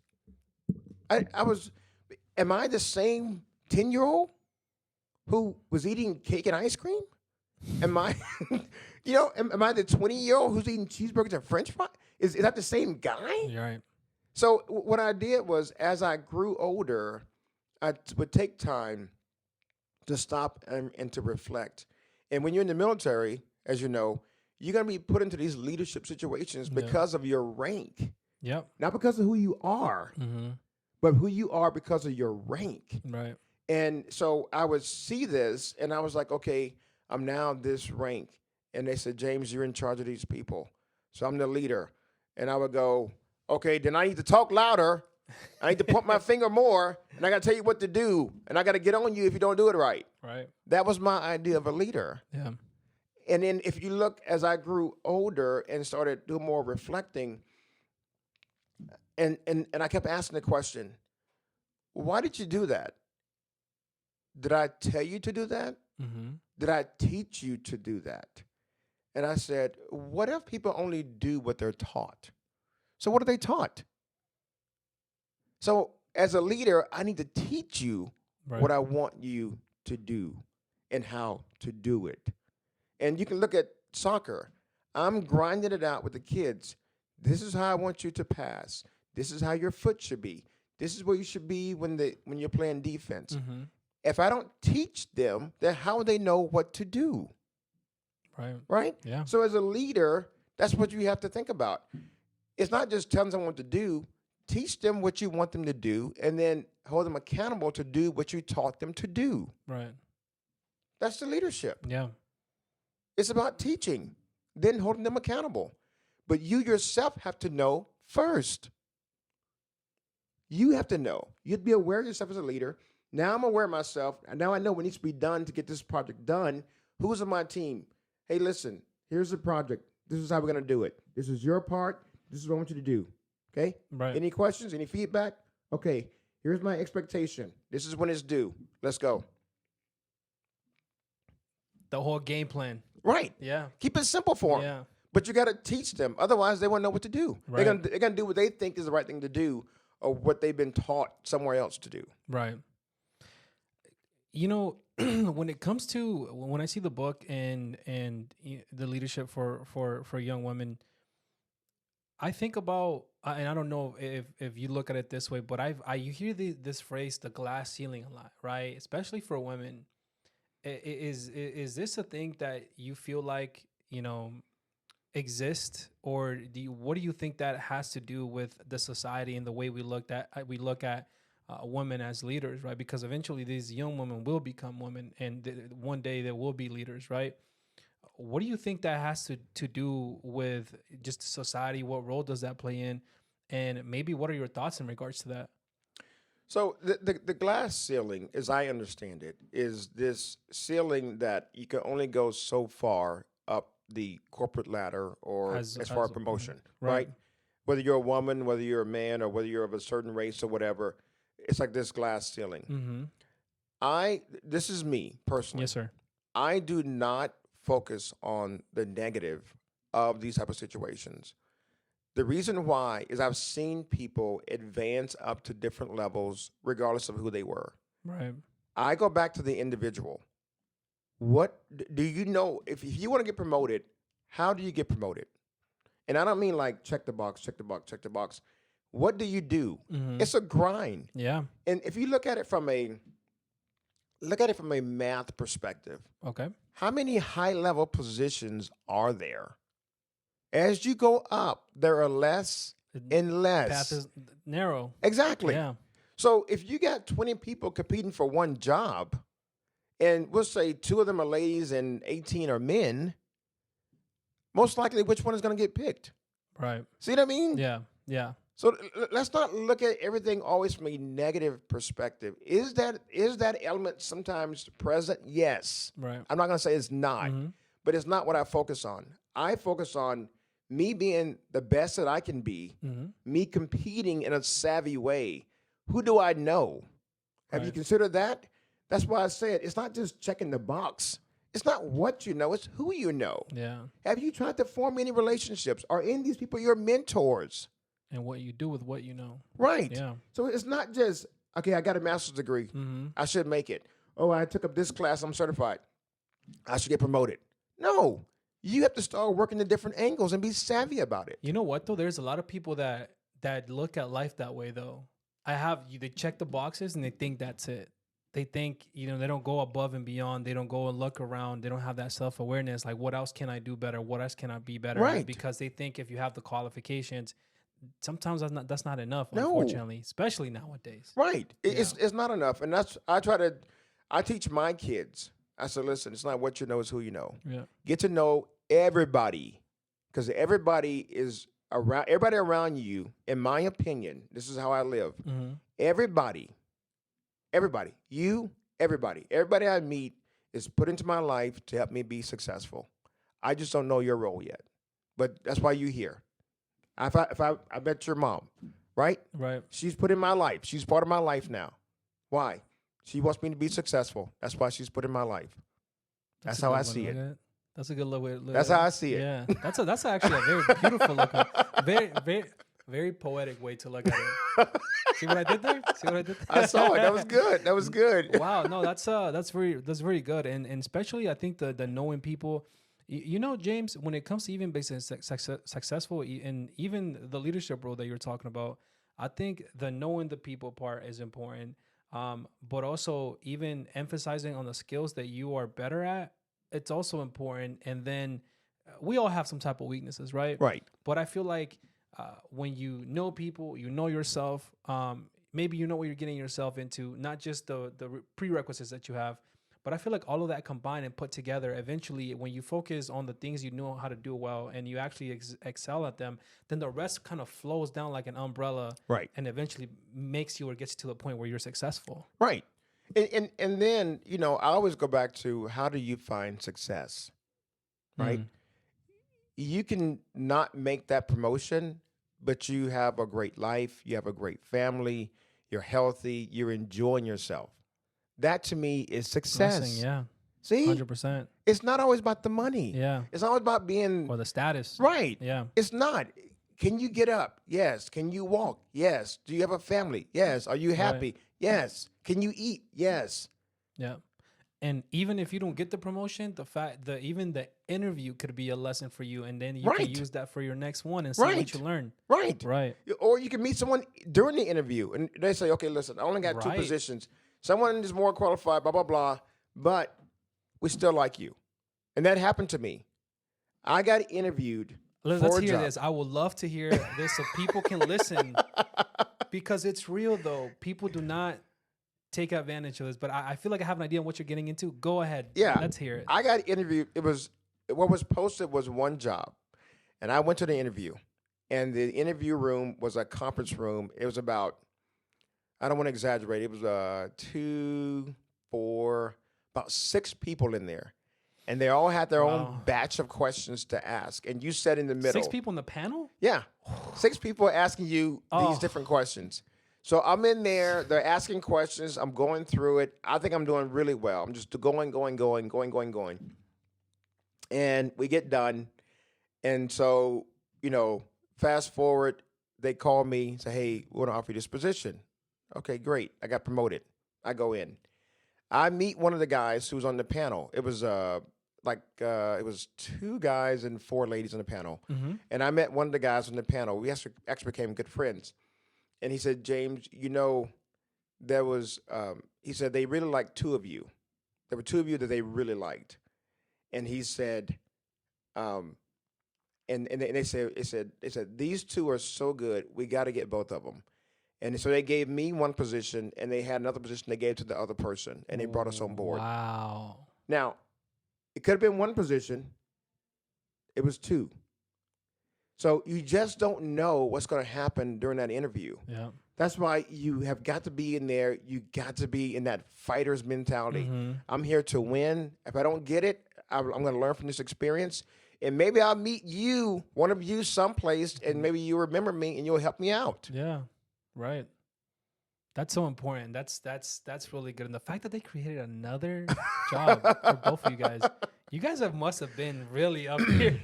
Am I the same 10-year-old who was eating cake and ice cream? Am I, am I the 20-year-old who's eating cheeseburgers and French fries? Is that the same guy? You're right. So what I did was, as I grew older, I would take time to stop and to reflect. And when you're in the military, as you know, you're going to be put into these leadership situations because of your rank. Yep. Not because of who you are, but who you are because of your rank. Right. And so I would see this, and I was like, okay, I'm now this rank. And they said, James, you're in charge of these people. So I'm the leader. And I would go, okay, then I need to talk louder. I need to point my finger more, and I got to tell you what to do. And I got to get on you if you don't do it right. Right. That was my idea of a leader. Yeah. And then if you look, as I grew older and started doing more reflecting, and I kept asking the question, why did you do that? Did I tell you to do that? Mm-hmm. Did I teach you to do that? And I said, what if people only do what they're taught? So what are they taught? So as a leader, I need to teach you what I want you to do and how to do it. And you can look at soccer. I'm grinding it out with the kids. This is how I want you to pass. This is how your foot should be. This is where you should be when you're playing defense. Mm-hmm. If I don't teach them, then how will they know what to do? Right? Yeah. So as a leader, that's what you have to think about. It's not just telling someone what to do. Teach them what you want them to do, and then hold them accountable to do what you taught them to do. Right. That's the leadership. Yeah. It's about teaching, then holding them accountable. But you yourself have to know first. You have to know. You have to be aware of yourself as a leader. Now I'm aware of myself, and now I know what needs to be done to get this project done. Who's on my team? Hey, listen, here's the project. This is how we're going to do it. This is your part. This is what I want you to do. Okay? Right. Any questions? Any feedback? Okay, here's my expectation. This is when it's due. Let's go. The whole game plan. Right. Yeah. Keep it simple for them. Yeah. But you got to teach them. Otherwise, they won't know what to do. Right. They're gonna do what they think is the right thing to do, or what they've been taught somewhere else to do. Right. When it comes to when I see the book and the leadership for young women, I think about, and I don't know if you look at it this way, but you hear this phrase, the glass ceiling, a lot, right? Especially for women. Is this a thing that you feel like exist, or what do you think that has to do with the society and the way we look at women as leaders, right? Because eventually these young women will become women, and one day they will be leaders, right? What do you think that has to do with just society? What role does that play in? And maybe what are your thoughts in regards to that? So the glass ceiling, as I understand it, is this ceiling that you can only go so far up the corporate ladder, or as far as promotion, right? Whether you're a woman, whether you're a man, or whether you're of a certain race or whatever, it's like this glass ceiling. Mm-hmm. This is me personally. Yes, sir. I do not focus on the negative of these type of situations. The reason why is I've seen people advance up to different levels regardless of who they were. Right. I go back to the individual. What do you know? If you want to get promoted, how do you get promoted? And I don't mean like check the box, check the box, check the box. What do you do? Mm-hmm. It's a grind. Yeah. And if you look at it from a math perspective, okay, how many high-level positions are there? As you go up, there are less and less. Path is narrow. Exactly. Yeah. So if you got 20 people competing for one job, and we'll say 2 of them are ladies and 18 are men, most likely which one is going to get picked? Right. See what I mean? Yeah. Yeah. So let's not look at everything always from a negative perspective. Is that element sometimes present? Yes. Right. I'm not going to say it's not, Mm-hmm. but it's not what I focus on. I focus on me being the best that I can be, Mm-hmm. me competing in a savvy way. Who do I know? Have you Right. considered that? That's why I said it's not just checking the box. It's not what you know, it's who you know. Yeah. Have you tried to form any relationships? Are any of these people your mentors? And what you do with what you know. Right. Yeah. So it's not just, okay, I got a master's degree. Mm-hmm. I should make it. Oh, I took up this class. I'm certified. I should get promoted. No. You have to start working the different angles and be savvy about it. You know what though? There's a lot of people that look at life that way though. They check the boxes and they think that's it. They think, they don't go above and beyond. They don't go and look around. They don't have that self-awareness. Like, what else can I do better? What else can I be better at? Right. Because they think if you have the qualifications, sometimes that's not enough, No. unfortunately, especially nowadays. Right. Yeah. It's not enough. And I teach my kids. I said, listen, it's not what you know, it's who you know. Yeah. Get to know everybody. Because everybody around you, in my opinion, this is how I live. Mm-hmm. Everybody, everybody I meet is put into my life to help me be successful. I just don't know your role yet. But that's why you're here. I bet your mom, right? Right. She's put in my life. She's part of my life now. Why? She wants me to be successful. That's why she's put in my life. That's a how good I one see to it. look at. That's a good way to look That's at how it. I see it. Yeah. That's actually a very beautiful look. Very, very, very poetic way to look at it. See what I did there? See what I did there? I saw it. That was good. That was good. Wow, no, that's very good, and especially I think the knowing people, James, when it comes to even being successful and even the leadership role that you're talking about, I think the knowing the people part is important, but also even emphasizing on the skills that you are better at, it's also important, and then we all have some type of weaknesses, right? Right. But I feel like when you know people, you know yourself. Maybe you know what you're getting yourself into, not just the prerequisites that you have, but I feel like all of that combined and put together, eventually, when you focus on the things you know how to do well and you actually excel at them, then the rest kind of flows down like an umbrella, Right. and eventually makes you or gets you to the point where you're successful. Right. And then, I always go back to how do you find success? Right? Mm. You can not make that promotion, but you have a great life, you have a great family, you're healthy, you're enjoying yourself. That to me is success. Blessing, yeah, See? 100%. It's not always about the money. Yeah, It's always about being or the status. right. Yeah, It's not. Can you get up? Yes. Can you walk? Yes. Do you have a family? Yes. Are you happy? Yes. Can you eat? Yes. yeah. And even if you don't get the promotion, even the interview could be a lesson for you, and then you can Right. use that for your next one and see Right. what you learn. Right. Right. Or you can meet someone during the interview and they say, okay, listen, I only got two Right. positions. Someone is more qualified, blah, blah, blah, but we still like you. And that happened to me. I got interviewed Let's for a hear job. this. I would love to hear this so people can listen, because it's real though. People do not take advantage of this, but I feel like I have an idea on what you're getting into. Go ahead. Yeah. Let's hear it. I got interviewed. What was posted was one job. And I went to the interview. And the interview room was a conference room. It was about, I don't want to exaggerate. It was about 6 people in there. And they all had their own Wow. batch of questions to ask. And you sat in the middle. 6 people in the panel? Yeah. 6 people are asking you Oh. these different questions. So I'm in there. They're asking questions. I'm going through it. I think I'm doing really well. I'm just going. And we get done. And so, fast forward, they call me, say, hey, we want to offer you this position. Okay, great. I got promoted. I go in. I meet one of the guys who was on the panel. It was it was 2 guys and 4 ladies on the panel. Mm-hmm. And I met one of the guys on the panel. We actually became good friends. And he said, James, there was, he said, they really liked 2 of you. There were 2 of you that they really liked. And he said, and they said, these 2 are so good, we got to get both of them. And so they gave me one position, and they had another position they gave to the other person, and they brought us on board. Wow. Now, it could have been one position. It was 2. So you just don't know what's going to happen during that interview. Yeah. That's why you have got to be in there. You got to be in that fighter's mentality. Mm-hmm. I'm here to win. If I don't get it, I'm going to learn from this experience. And maybe I'll meet you, one of you, someplace, and maybe you remember me and you'll help me out. Yeah. Right. That's so important. That's really good. And the fact that they created another job for both of you guys must have been really up here.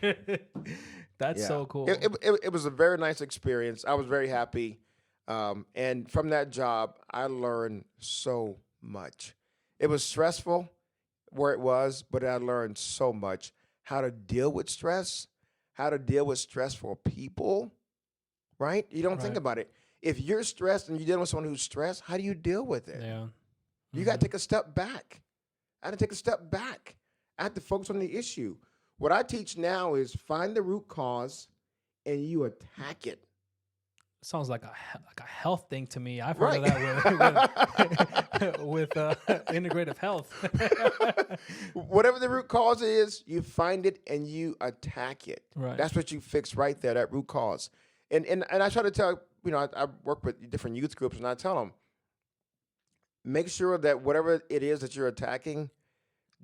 That's so cool. It was a very nice experience. I was very happy. And from that job, I learned so much. It was stressful where it was, but I learned so much how to deal with stress, how to deal with stressful people, right? You don't think Right. about it. If you're stressed and you're dealing with someone who's stressed, how do you deal with it? Yeah. You got to take a step back. I had to take a step back. I had to focus on the issue. What I teach now is find the root cause and you attack it. Sounds like a health thing to me. I've heard Right. of that with integrative health. Whatever the root cause is, you find it and you attack it. Right. That's what you fix right there, that root cause. And I try to tell, I work with different youth groups, and I tell them, make sure that whatever it is that you're attacking,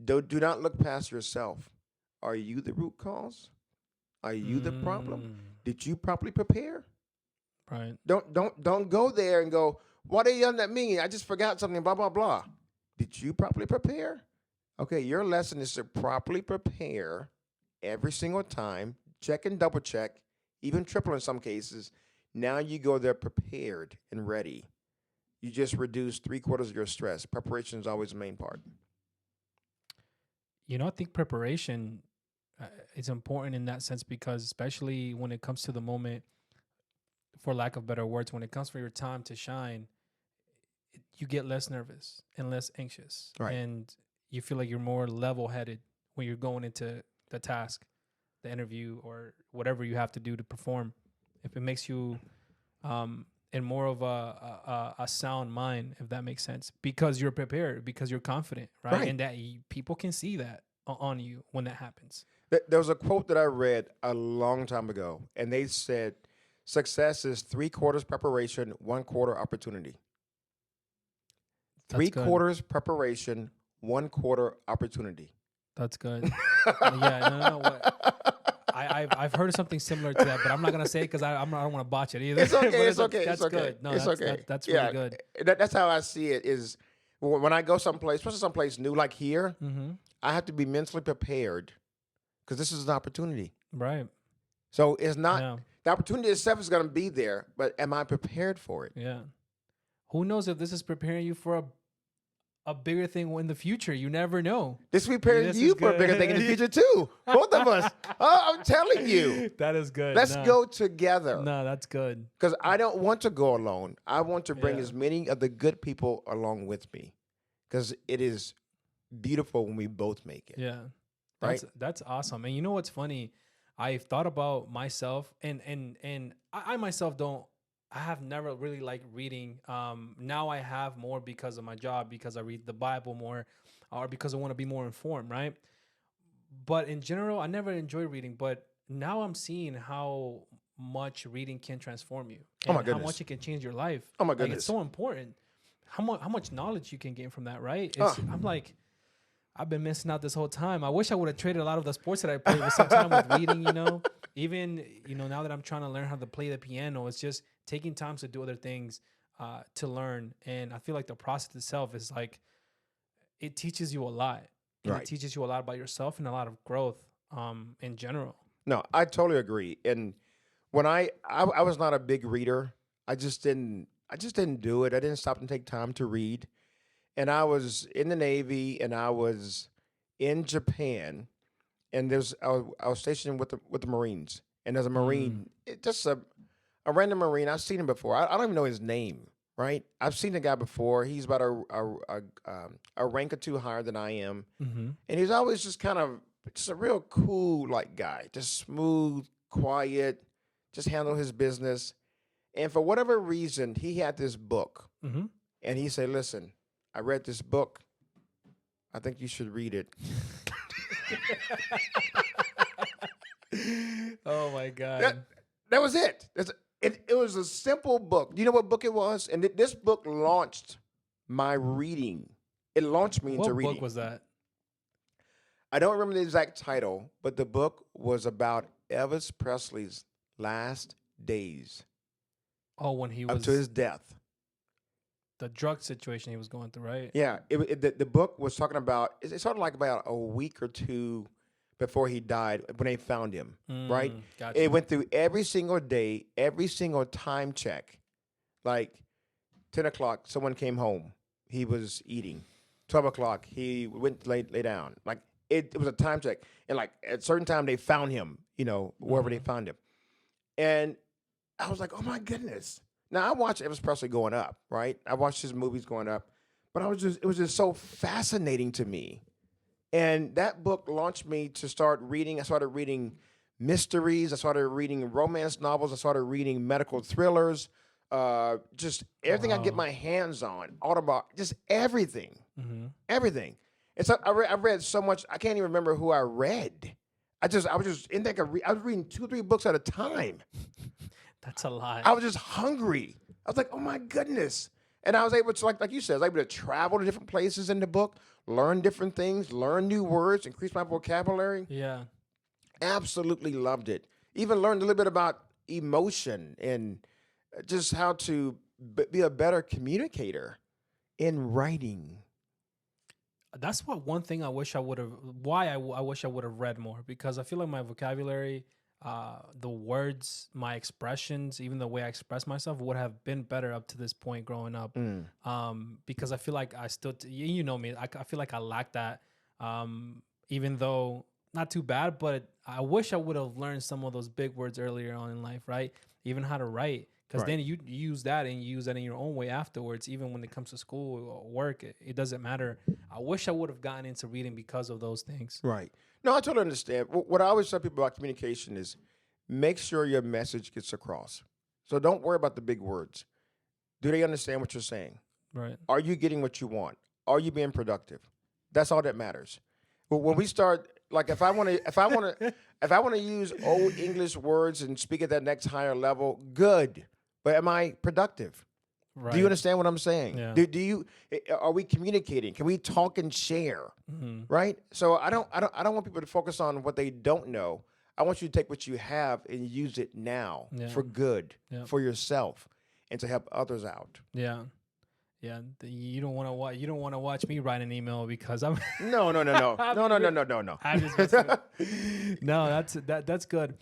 do not look past yourself. Are you the root cause? Are you the problem? Did you properly prepare? Right. Don't go there and go, why are they yelling at me? I just forgot something, blah, blah, blah. Did you properly prepare? Okay, your lesson is to properly prepare every single time, check and double check, even triple in some cases. Now you go there prepared and ready. You just reduce 3/4 of your stress. Preparation is always the main part. I think preparation is important in that sense because especially when it comes to the moment, for lack of better words, when it comes for your time to shine, you get less nervous and less anxious. Right. And you feel like you're more level-headed when you're going into the task, the interview, or whatever you have to do to perform. If it makes you in more of a sound mind, if that makes sense, because you're prepared, because you're confident, right? And that people can see that on you when that happens. There was a quote that I read a long time ago, and they said, success is 3/4 preparation, 1/4 opportunity. That's good. 3/4 preparation, 1/4 opportunity. That's good. Yeah, no. I've heard of something similar to that, but I'm not gonna say it because I don't want to botch it either. It's okay. But It's okay. That's It's okay. good. No, it's that's, okay. that's really good. That's how I see it. Is when I go someplace, especially someplace new like here, Mm-hmm. I have to be mentally prepared because this is an opportunity. Right. So it's not Yeah. the opportunity itself is going to be there, but am I prepared for it? Yeah. Who knows if this is preparing you for a bigger thing in the future? You never know. This is preparing This you is for a bigger good. thing in the future too. Both of us. Oh, I'm telling you. That is good. Let's go together. No, that's good. Because I don't want to go alone. I want to bring Yeah. as many of the good people along with me. Because it is beautiful when we both make it. Yeah. Right? That's awesome. And you know what's funny? I've thought about myself and I myself I have never really liked reading. Now I have more because of my job, because I read the Bible more, or because I want to be more informed, right? But in general, I never enjoyed reading. But now I'm seeing how much reading can transform you. Oh my and goodness. How much it can change your life. Oh my Like, goodness. it's so important. How much knowledge you can gain from that, right? I'm like, I've been missing out this whole time. I wish I would have traded a lot of the sports that I played with some time with reading, Even, now that I'm trying to learn how to play the piano, it's just taking time to do other things to learn. And I feel like the process itself is like, it teaches you a lot. And Right. It teaches you a lot about yourself and a lot of growth in general. No, I totally agree. And when I was not a big reader, I just didn't do it. I didn't stop and take time to read. And I was in the Navy and I was in Japan, and I was stationed with the Marines. And there's a Marine, just a random Marine. I've seen him before. I don't even know his name, right? I've seen the guy before. He's about a rank or two higher than I am. Mm-hmm. And he's always just kind of just a real cool guy, just smooth, quiet, just handle his business. And for whatever reason, he had this book, Mm-hmm. and he said, "Listen, I read this book. I think you should read it." Oh my God. That was it. It was a simple book. Do you know what book it was? And this book launched my reading. It launched me into What book reading. was that? I don't remember the exact title, but the book was about Elvis Presley's last days Oh, when he up was to his death. the drug situation he was going through, right? Yeah, the book was talking about, it's sort of like about a week or two before he died when they found him, right? Gotcha. It went through every single day, every single time check. Like 10 o'clock, someone came home. He was eating. 12 o'clock, he went to lay down. Like it was a time check. And like at a certain time, they found him, wherever they found him. And I was like, oh my goodness. Now I watched Elvis Presley growing up, right? I watched his movies growing up, but it was just so fascinating to me. And that book launched me to start reading. I started reading mysteries. I started reading romance novels. I started reading medical thrillers. Just everything I get my hands on, just everything, everything. And so I read so much. I can't even remember who I read. I was just in there. I was reading 2-3 books at a time. That's a lot. I was just hungry. I was like, oh my goodness. And I was able to, like you said, I was able to travel to different places in the book, learn different things, learn new words, increase my vocabulary. Yeah. Absolutely loved it. Even learned a little bit about emotion and just how to be a better communicator in writing. That's one thing I wish I would have. Why I wish I would have read more, because I feel like my vocabulary, the words, my expressions, even the way I express myself would have been better up to this point growing up. Because I feel like I still, you know me, I feel like I lack that. Even though not too bad, but I wish I would have learned some of those big words earlier on in life, right? Even how to write. Because then you use that and you use that in your own way afterwards. Even when it comes to school or work, it doesn't matter. I wish I would have gotten into reading because of those things. Right. No, I totally understand. What I always tell people about communication is make sure your message gets across. So don't worry about the big words. Do they understand what you're saying? Right. Are you getting what you want? Are you being productive? That's all that matters. But when we start, like if I want to use old English words and speak at that next higher level, good. But am I productive? Right. Do you understand what I'm saying? Yeah. Are we communicating? Can we talk and share? Right? So I don't want people to focus on what they don't know. I want you to take what you have and use it now for good, for yourself, and to help others out. Yeah. Yeah, you don't want to watch. You don't want to watch me write an email because I'm. No. I just no, that's good.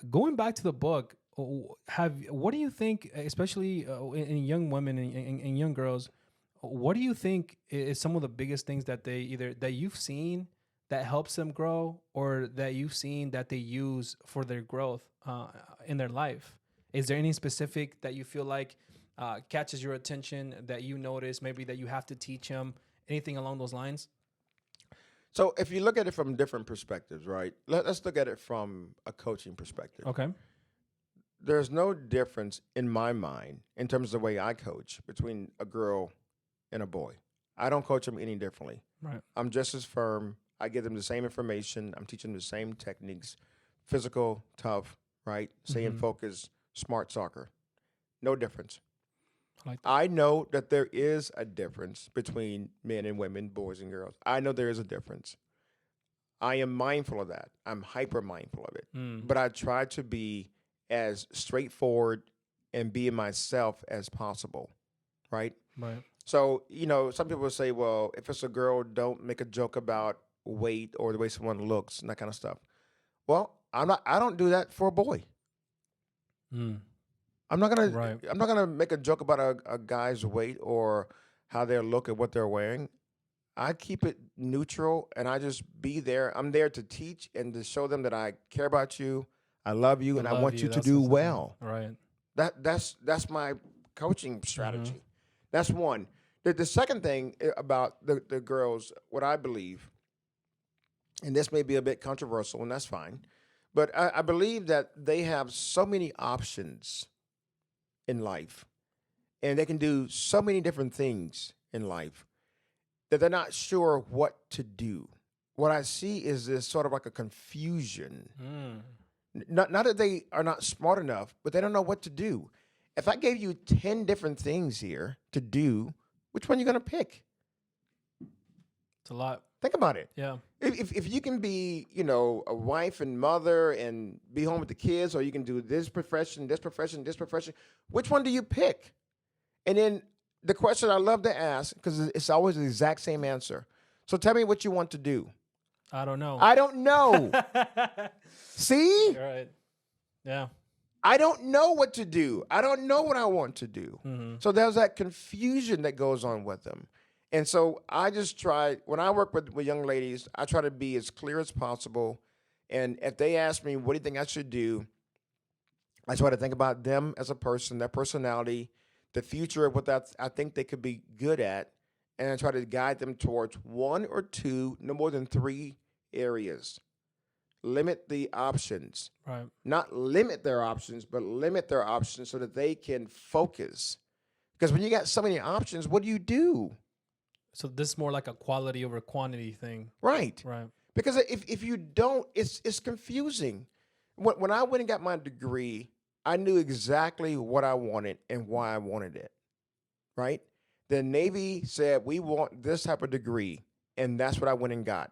Going back to the book, what do you think, especially in young women and young girls, what do you think is some of the biggest things that that you've seen that helps them grow, or that you've seen that they use for their growth in their life? Is there any specific that you feel like catches your attention, that you notice, maybe that you have to teach them, anything along those lines? So if you look at it from different perspectives, right? Let's look at it from a coaching perspective. Okay. There's no difference in my mind in terms of the way I coach between a girl and a boy. I don't coach them any differently. Right. I'm just as firm. I give them the same information. I'm teaching them the same techniques. Physical, tough, right? Staying focused, smart soccer. No difference. I know that there is a difference between men and women, boys and girls. I know there is a difference. I am mindful of that. I'm hyper mindful of it. But I try to be as straightforward and be myself as possible, right? Right. So, some people say, well, if it's a girl, don't make a joke about weight or the way someone looks and that kind of stuff. Well, I don't do that for a boy. I'm not gonna make a joke about a guy's weight or how they look and what they're wearing. I keep it neutral and I just be there. I'm there to teach and to show them that I care about you, I love you, and I want you to do well. Right. That's my coaching strategy. That's one. The second thing about the girls, what I believe, and this may be a bit controversial, and that's fine, but I believe that they have so many options in life, and they can do so many different things in life that they're not sure what to do. What I see is this sort of like a confusion Not that they are not smart enough, but they don't know what to do. If I gave you 10 different things here to do, which one are you going to pick? It's a lot. Think about it. Yeah. If you can be, a wife and mother and be home with the kids, or you can do this profession, this profession, this profession, which one do you pick? And then the question I love to ask, because it's always the exact same answer. So tell me what you want to do. I don't know. I don't know. See? You're right. Yeah. I don't know what to do. I don't know what I want to do. Mm-hmm. So there's that confusion that goes on with them. And so I just try, when I work with young ladies, I try to be as clear as possible. And if they ask me, what do you think I should do? I try to think about them as a person, their personality, the future of what I think they could be good at. And I try to guide them towards one or two, no more than 3 areas. Limit the options. Right. Not limit their options, but limit their options so that they can focus. Because when you got so many options, what do you do? So this is more like a quality over quantity thing. Right. Right. Because if you don't, it's confusing. When I went and got my degree, I knew exactly what I wanted and why I wanted it. Right? The Navy said, we want this type of degree, and that's what I went and got.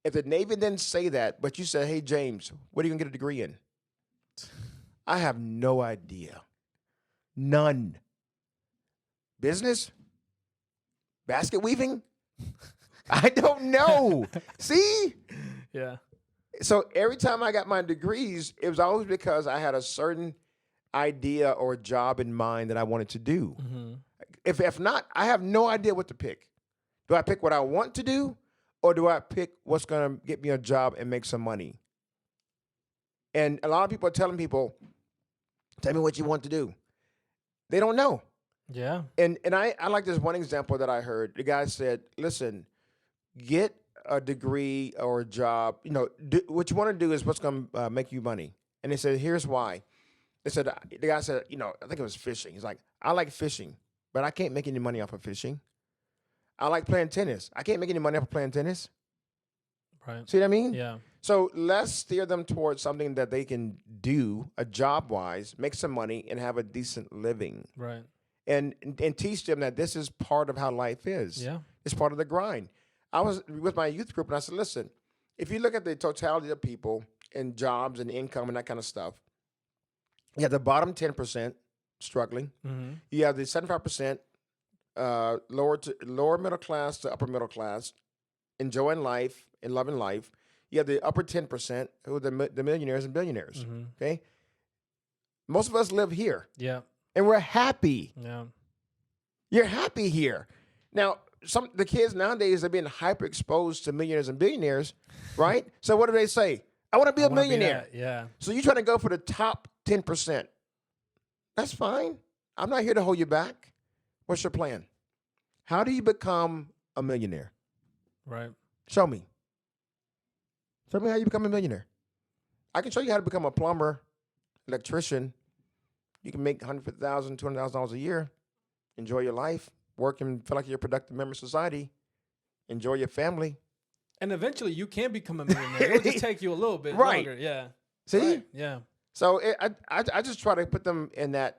If the Navy didn't say that, but you said, hey, James, what are you going to get a degree in? I have no idea. None. Business? Basket weaving? I don't know. See? Yeah. So every time I got my degrees, it was always because I had a certain idea or job in mind that I wanted to do. Mm-hmm. If not, I have no idea what to pick. Do I pick what I want to do? Or do I pick what's going to get me a job and make some money? And a lot of people are telling people, tell me what you want to do. They don't know. Yeah. And I like this one example that I heard. The guy said, listen, get a degree or a job. What you want to do is what's going to make you money. And they said, here's why. They said, the guy said, I think it was fishing. He's like, I like fishing, but I can't make any money off of fishing. I like playing tennis. I can't make any money off of playing tennis. Right. See what I mean? Yeah. So let's steer them towards something that they can do, a job-wise, make some money, and have a decent living. Right. And teach them that this is part of how life is. Yeah. It's part of the grind. I was with my youth group, and I said, listen, if you look at the totality of people and jobs and income and that kind of stuff, you have the bottom 10% struggling. Mm-hmm. You have the 75% lower middle class to upper middle class, enjoying life and loving life. You have the upper 10% who are the millionaires and billionaires. Mm-hmm. Okay, most of us live here. Yeah. And we're happy. Yeah. You're happy here. Now, the kids nowadays are being hyper exposed to millionaires and billionaires, right? So what do they say? I want to be a millionaire. Yeah. So you're trying to go for the top 10%. That's fine. I'm not here to hold you back. What's your plan? How do you become a millionaire? Right. Show me. Show me how you become a millionaire. I can show you how to become a plumber, electrician. You can make $150,000, $200,000 a year. Enjoy your life. Work and feel like you're a productive member of society. Enjoy your family. And eventually you can become a millionaire. It'll just take you a little bit Right. longer. Yeah. See? Right. Yeah. So I just try to put them in that.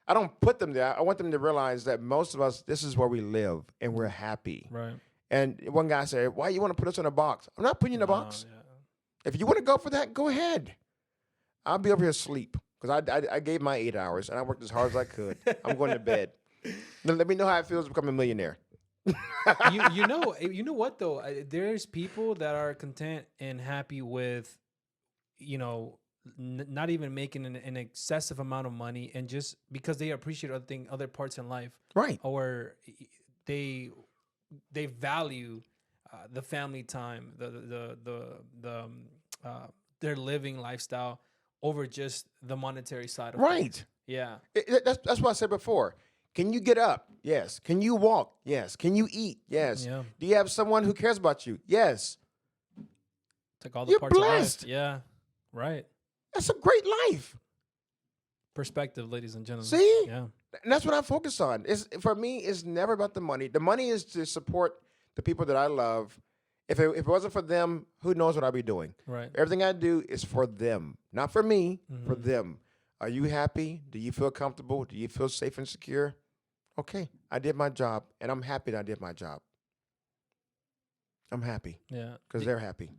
I don't put them there. I want them to realize that most of us, this is where we live and we're happy. Right. And one guy said, why you want to put us in a box? I'm not putting you in a box. Yeah. If you want to go for that, go ahead. I'll be over here asleep because I gave my 8 hours and I worked as hard as I could. I'm going to bed. Then let me know how it feels to become a millionaire. you know what though? There's people that are content and happy with, not even making an excessive amount of money, and just because they appreciate other parts in life, Right? Or they value the family time, their living lifestyle over just the monetary side of things. Right. Yeah. That's what I said before. Can you get up? Yes. Can you walk? Yes. Can you eat? Yes. Yeah. Do you have someone who cares about you? Yes. It's like all the You're parts blessed. of life. Yeah. Right. That's a great life. Perspective, ladies and gentlemen. See? Yeah. And that's what I focus on. For me, it's never about the money. The money is to support the people that I love If it wasn't for them, who knows what I'd be doing? Right. Everything I do is for them, not for me, for Mm-hmm. them. Are you happy? Do you feel comfortable? Do you feel safe and secure? Okay, I did my job, and I'm happy that I did my job. I'm happy Yeah. because they're happy.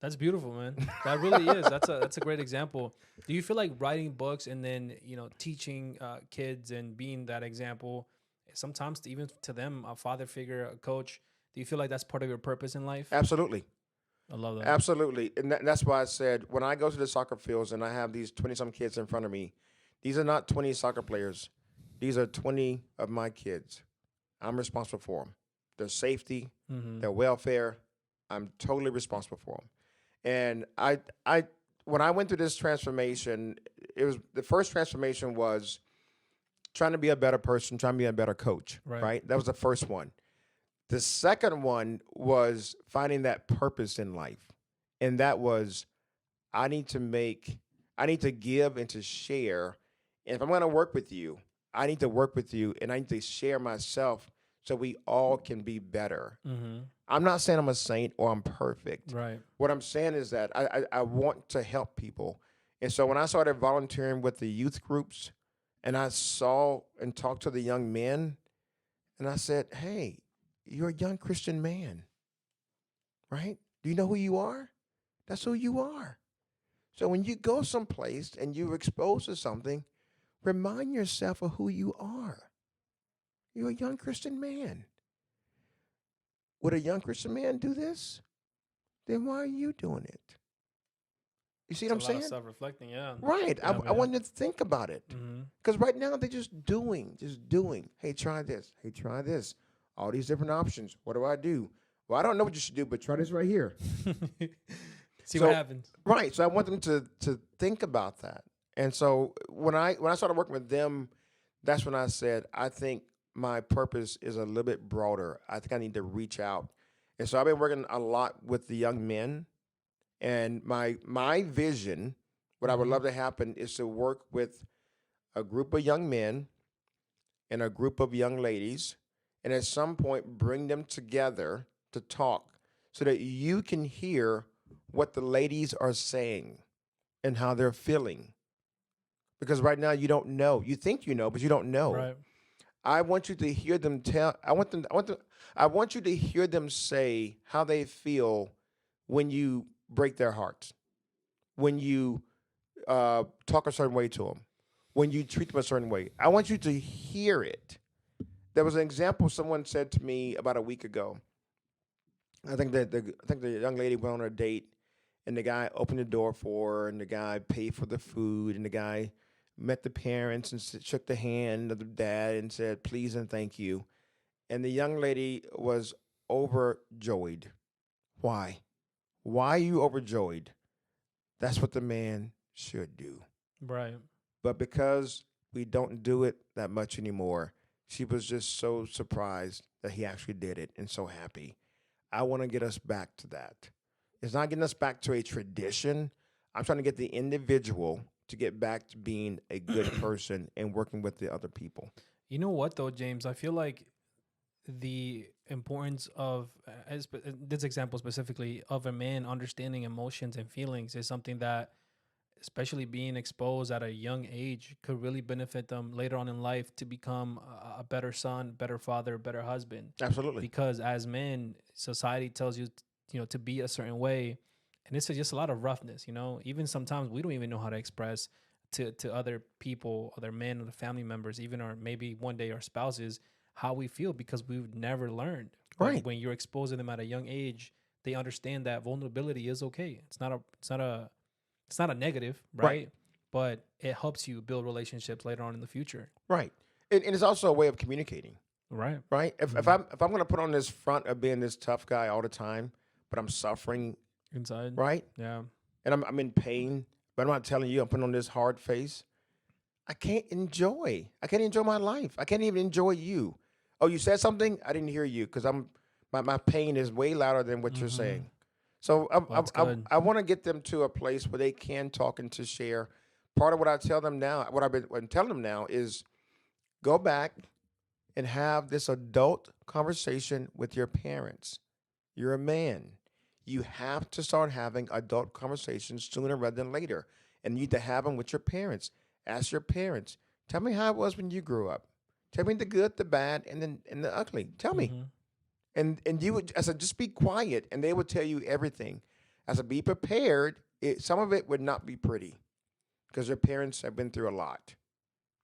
That's beautiful, man. That really is. That's a great example. Do you feel like writing books and then teaching kids and being that example, sometimes even to them, a father figure, a coach? Do you feel like that's part of your purpose in life? Absolutely. I love that. Absolutely. And that's why I said when I go to the soccer fields and I have these 20 some kids in front of me, these are not 20 soccer players. These are 20 of my kids. I'm responsible for them. Their safety, Mm-hmm. their welfare, I'm totally responsible for them. And when I went through this transformation, it was the first transformation was trying to be a better person, trying to be a better coach, Right. right? That was the first one. The second one was finding that purpose in life. And that was I need to give and to share. And if I'm going to work with you, I need to work with you and I need to share myself so we all can be better. Mm-hmm. I'm not saying I'm a saint or I'm perfect. Right. What I'm saying is that I want to help people. And so when I started volunteering with the youth groups and I saw and talked to the young men, and I said, hey, you're a young Christian man, right? Do you know who you are? That's who you are. So when you go someplace and you're exposed to something, remind yourself of who you are. You're a young Christian man. Would a young Christian man do this? Then why are you doing it? You see It's what a I'm lot of saying? self-reflecting. Yeah. Right. Yeah, I man. want you to think about it. Mm-hmm. Because right now they're just doing. Hey, try this. Hey, try this. All these different options. What do I do? Well, I don't know what you should do, but try this right here. See So what happens. right. So I want them to think about that. And so when I started working with them, that's when I said, I think my purpose is a little bit broader. I think I need to reach out. And so I've been working a lot with the young men. And my vision, what I would Mm-hmm. love to happen is to work with a group of young men and a group of young ladies, and at some point bring them together to talk so that you can hear what the ladies are saying and how they're feeling. Because right now you don't know. You think you know, but you don't know. Right. I want you to hear them tell. I want you to hear them say how they feel when you break their hearts, when you talk a certain way to them, when you treat them a certain way. I want you to hear it. There was an example someone said to me about a week ago. I think the young lady went on a date, and the guy opened the door for her, and the guy paid for the food, and the guy met the parents and shook the hand of the dad and said please and thank you. And the young lady was overjoyed. Why? Why are you overjoyed? That's what the man should do. Right. But because we don't do it that much anymore, she was just so surprised that he actually did it and so happy. I want to get us back to that. It's not getting us back to a tradition. I'm trying to get the individual to get back to being a good person and working with the other people. You know what though, James? I feel like the importance of this example specifically of a man understanding emotions and feelings is something that, especially being exposed at a young age, could really benefit them later on in life to become a better son, better father, better husband. Absolutely. Because as men, society tells you, to be a certain way, and it's just a lot of roughness. Even sometimes we don't even know how to express to other people, other men, other family members, even or maybe one day our spouses, how we feel because we've never learned. But Right. when you're exposing them at a young age, they understand that vulnerability is okay. It's not a negative, right? Right. But it helps you build relationships later on in the future. Right. And it's also a way of communicating. Right. Right. If Mhm. I'm going to put on this front of being this tough guy all the time, but I'm suffering, Inside. right? Yeah. And I'm in pain, but I'm not telling you I'm putting on this hard face. I can't enjoy. I can't enjoy my life. I can't even enjoy you. Oh, you said something? I didn't hear you because my pain is way louder than what you're Mhm. saying. So Well, that's good. I want to get them to a place where they can talk and to share. Part of what I tell them now, what I'm telling them now is go back and have this adult conversation with your parents. You're a man. You have to start having adult conversations sooner rather than later. And you need to have them with your parents. Ask your parents. Tell me how it was when you grew up. Tell me the good, the bad, and the ugly. Tell me. Mm-hmm. And you would, I said, just be quiet, and they would tell you everything. I said, be prepared. Some of it would not be pretty because your parents have been through a lot.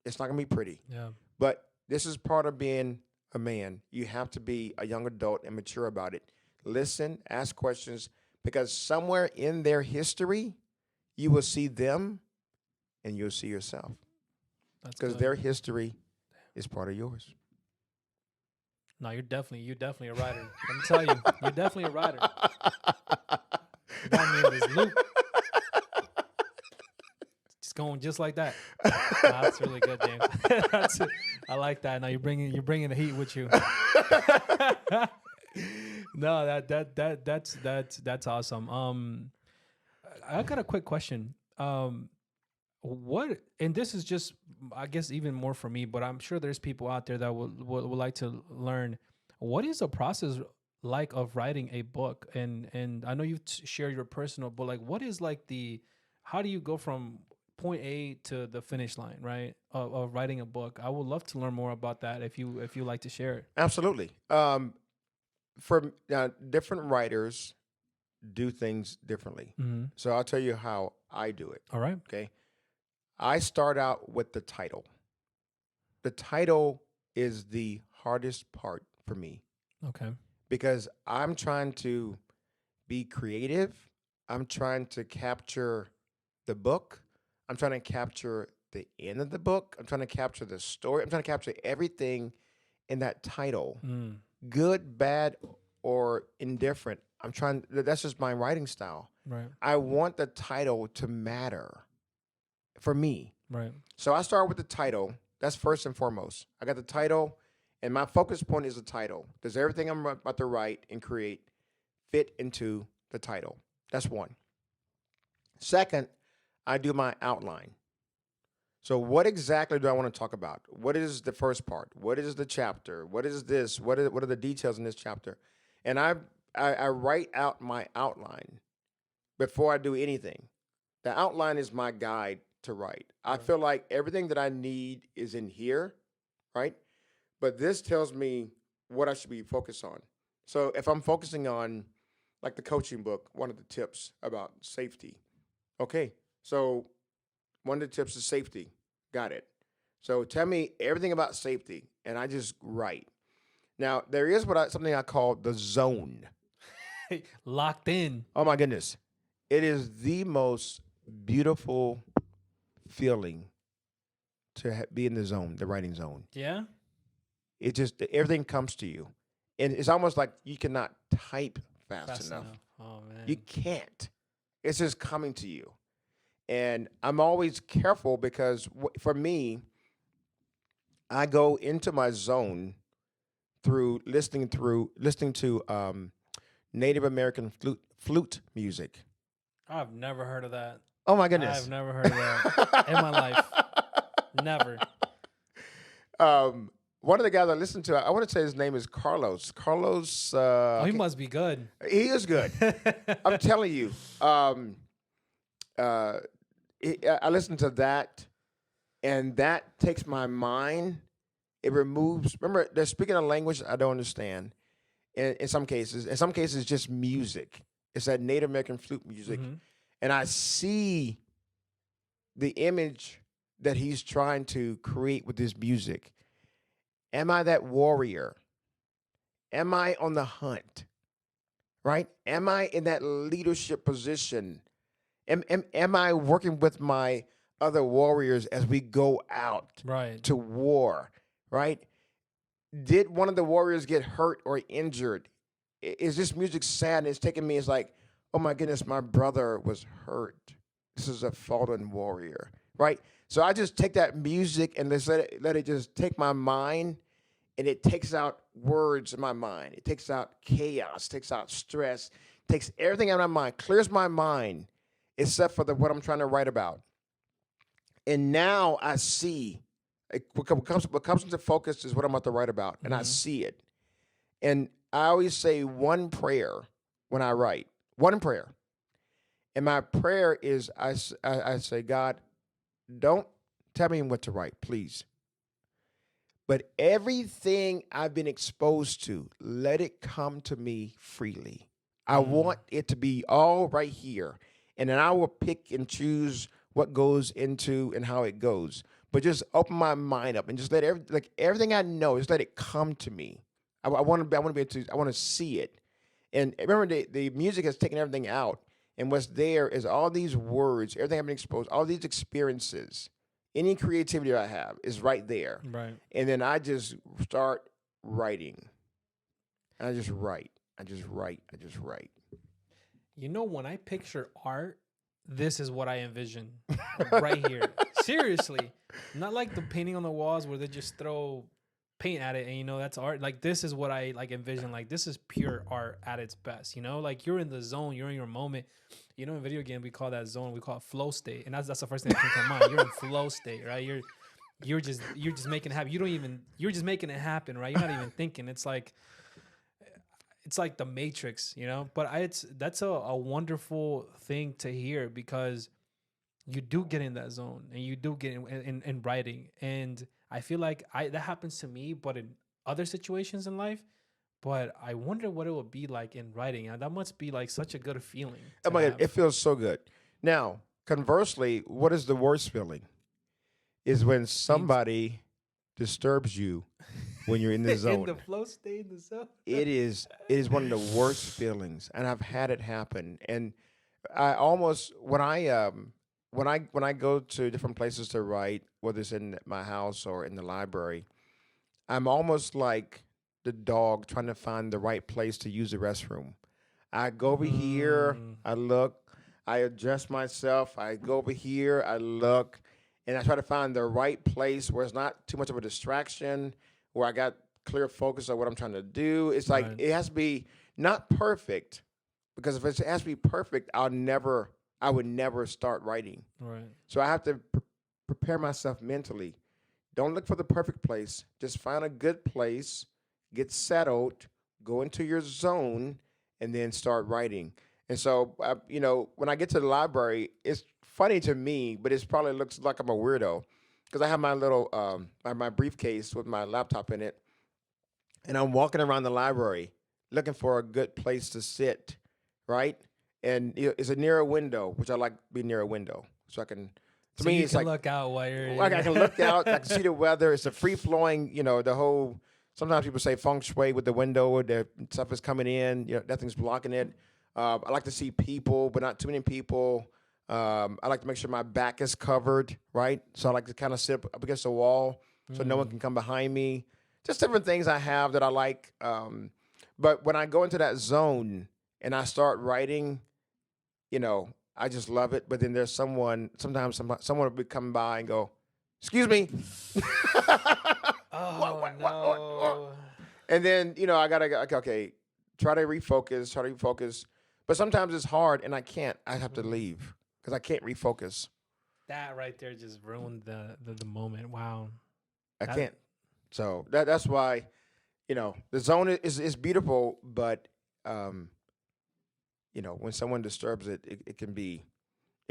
It's not gonna be pretty. Yeah. But this is part of being a man. You have to be a young adult and mature about it. Listen, ask questions, because somewhere in their history, you will see them and you'll see yourself. That's Because good. their history is part of yours. No, you're definitely a writer. Let me tell you, you're definitely a writer. Got me in this loop. Just going just like that. Nah, that's really good, James. I like that. Now you're bringing the heat with you. No, that's awesome. I got a quick question. What, and this is just, I guess, even more for me, but I'm sure there's people out there that would like to learn, what is the process like of writing a book? And I know you share your personal, but like, what is like how do you go from point A to the finish line, right? Of writing a book. I would love to learn more about that if you like to share it. Absolutely. For different writers do things differently. Mm-hmm. So I'll tell you how I do it. All right. Okay. I start out with the title. The title is the hardest part for me Okay. because I'm trying to be creative. I'm trying to capture the book. I'm trying to capture the end of the book. I'm trying to capture the story. I'm trying to capture everything in that title, good, bad, or indifferent. That's just my writing style. Right. I want the title to matter for me. Right. So I start with the title. That's first and foremost. I got the title, and my focus point is the title. Does everything I'm about to write and create fit into the title? That's one. Second, I do my outline. So what exactly do I want to talk about? What is the first part? What is the chapter? What is this? What are the details in this chapter? And I write out my outline before I do anything. The outline is my guide to write. I Right. feel like everything that I need is in here, right? But this tells me what I should be focused on. So if I'm focusing on, like the coaching book, one of the tips about safety. Okay, so one of the tips is safety. Got it. So tell me everything about safety, and I just write. Now there is something I call the zone. Locked in. Oh my goodness, it is the most beautiful feeling to be in the zone, the writing zone. Yeah. It just everything comes to you, and it's almost like you cannot type fast enough. Oh man. You can't. It's just coming to you. And I'm always careful because for me, I go into my zone through listening to Native American flute music. I've never heard of that. Oh my goodness! I've never heard of that in my life. Never. One of the guys I listen to, I want to say his name is Carlos. Carlos. He must be good. He is good. I'm telling you. I listen to that, and that takes my mind. It removes. Remember, they're speaking a language I don't understand. In some cases, just music. It's that Native American flute music, and I see the image that he's trying to create with this music. Am I that warrior? Am I on the hunt? Right? Am I in that leadership position? Am I working with my other warriors as we go out to war? Right? Did one of the warriors get hurt or injured? Is this music sad? And it's taking me, it's like, oh my goodness, my brother was hurt. This is a fallen warrior. Right? So I just take that music and just let it just take my mind, and it takes out words in my mind. It takes out chaos, takes out stress, takes everything out of my mind, clears my mind, except for what I'm trying to write about. And now I see what comes into focus is what I'm about to write about, and I see it. And I always say one prayer when I write, one prayer. And my prayer is I say, God, don't tell me what to write, please. But everything I've been exposed to, let it come to me freely. I Mm, want it to be all right here. And then I will pick and choose what goes into and how it goes. But just open my mind up and just let everything I know, just let it come to me. I want to be able to, I want to see it. And remember, the music has taken everything out. And what's there is all these words, everything I've been exposed, all these experiences, any creativity I have is right there. right. And then I just start writing. I just write. I just write. I just write. You know, when I picture art, this is what I envision right here. Seriously, not like the painting on the walls where they just throw paint at it and that's art. Like this is what I like envision. Like this is pure art at its best. Like you're in the zone, you're in your moment. In video game we call that zone, we call it flow state, and that's the first thing that comes to mind. You're in flow state, right? You're just making it happen. You're just making it happen, right? You're not even thinking. It's like the Matrix. But that's a wonderful thing to hear, because you do get in that zone and you do get in writing. And I feel like that happens to me, but in other situations in life. But I wonder what it would be like in writing. And that must be like such a good feeling Oh to my God, have. it feels so good. Now, conversely, what is the worst feeling? Is when Being somebody disturbs you when you're in the in zone. the flow state, in the zone. It is one of the worst feelings, and I've had it happen. And I almost when I go to different places to write, whether it's in my house or in the library, I'm almost like the dog trying to find the right place to use the restroom. I go over here, Mm, I look, I adjust myself, I go over here, I look, and I try to find the right place where it's not too much of a distraction, where I got clear focus on what I'm trying to do. It's like right, it has to be not perfect, because if it has to be perfect, I would never start writing. right. So I have to prepare myself mentally. Don't look for the perfect place. Just find a good place, get settled, go into your zone, and then start writing. And so, when I get to the library, it's funny to me, but it probably looks like I'm a weirdo because I have my little my briefcase with my laptop in it, and I'm walking around the library looking for a good place to sit, right? And it's a near a window, which I like to be near a window, so I can. To So me, you it's can like look out while you're like I in. can look out, I can see the weather. It's a free flowing, the whole. Sometimes people say feng shui with the window, or the stuff is coming in, nothing's blocking it. I like to see people, but not too many people. I like to make sure my back is covered, right? So I like to kind of sit up against the wall so no one Mm, can come behind me. Just different things I have that I like. But when I go into that zone and I start writing, I just love it. But then there's sometimes someone will be coming by and go, "Excuse me." What, oh what? no. And then, I gotta go, okay, try to refocus. But sometimes it's hard and I can't. I have to Mm. leave because I can't refocus. That right there just ruined the moment. Wow. I That can't. So that's why, the zone is beautiful, but um, when someone disturbs it, it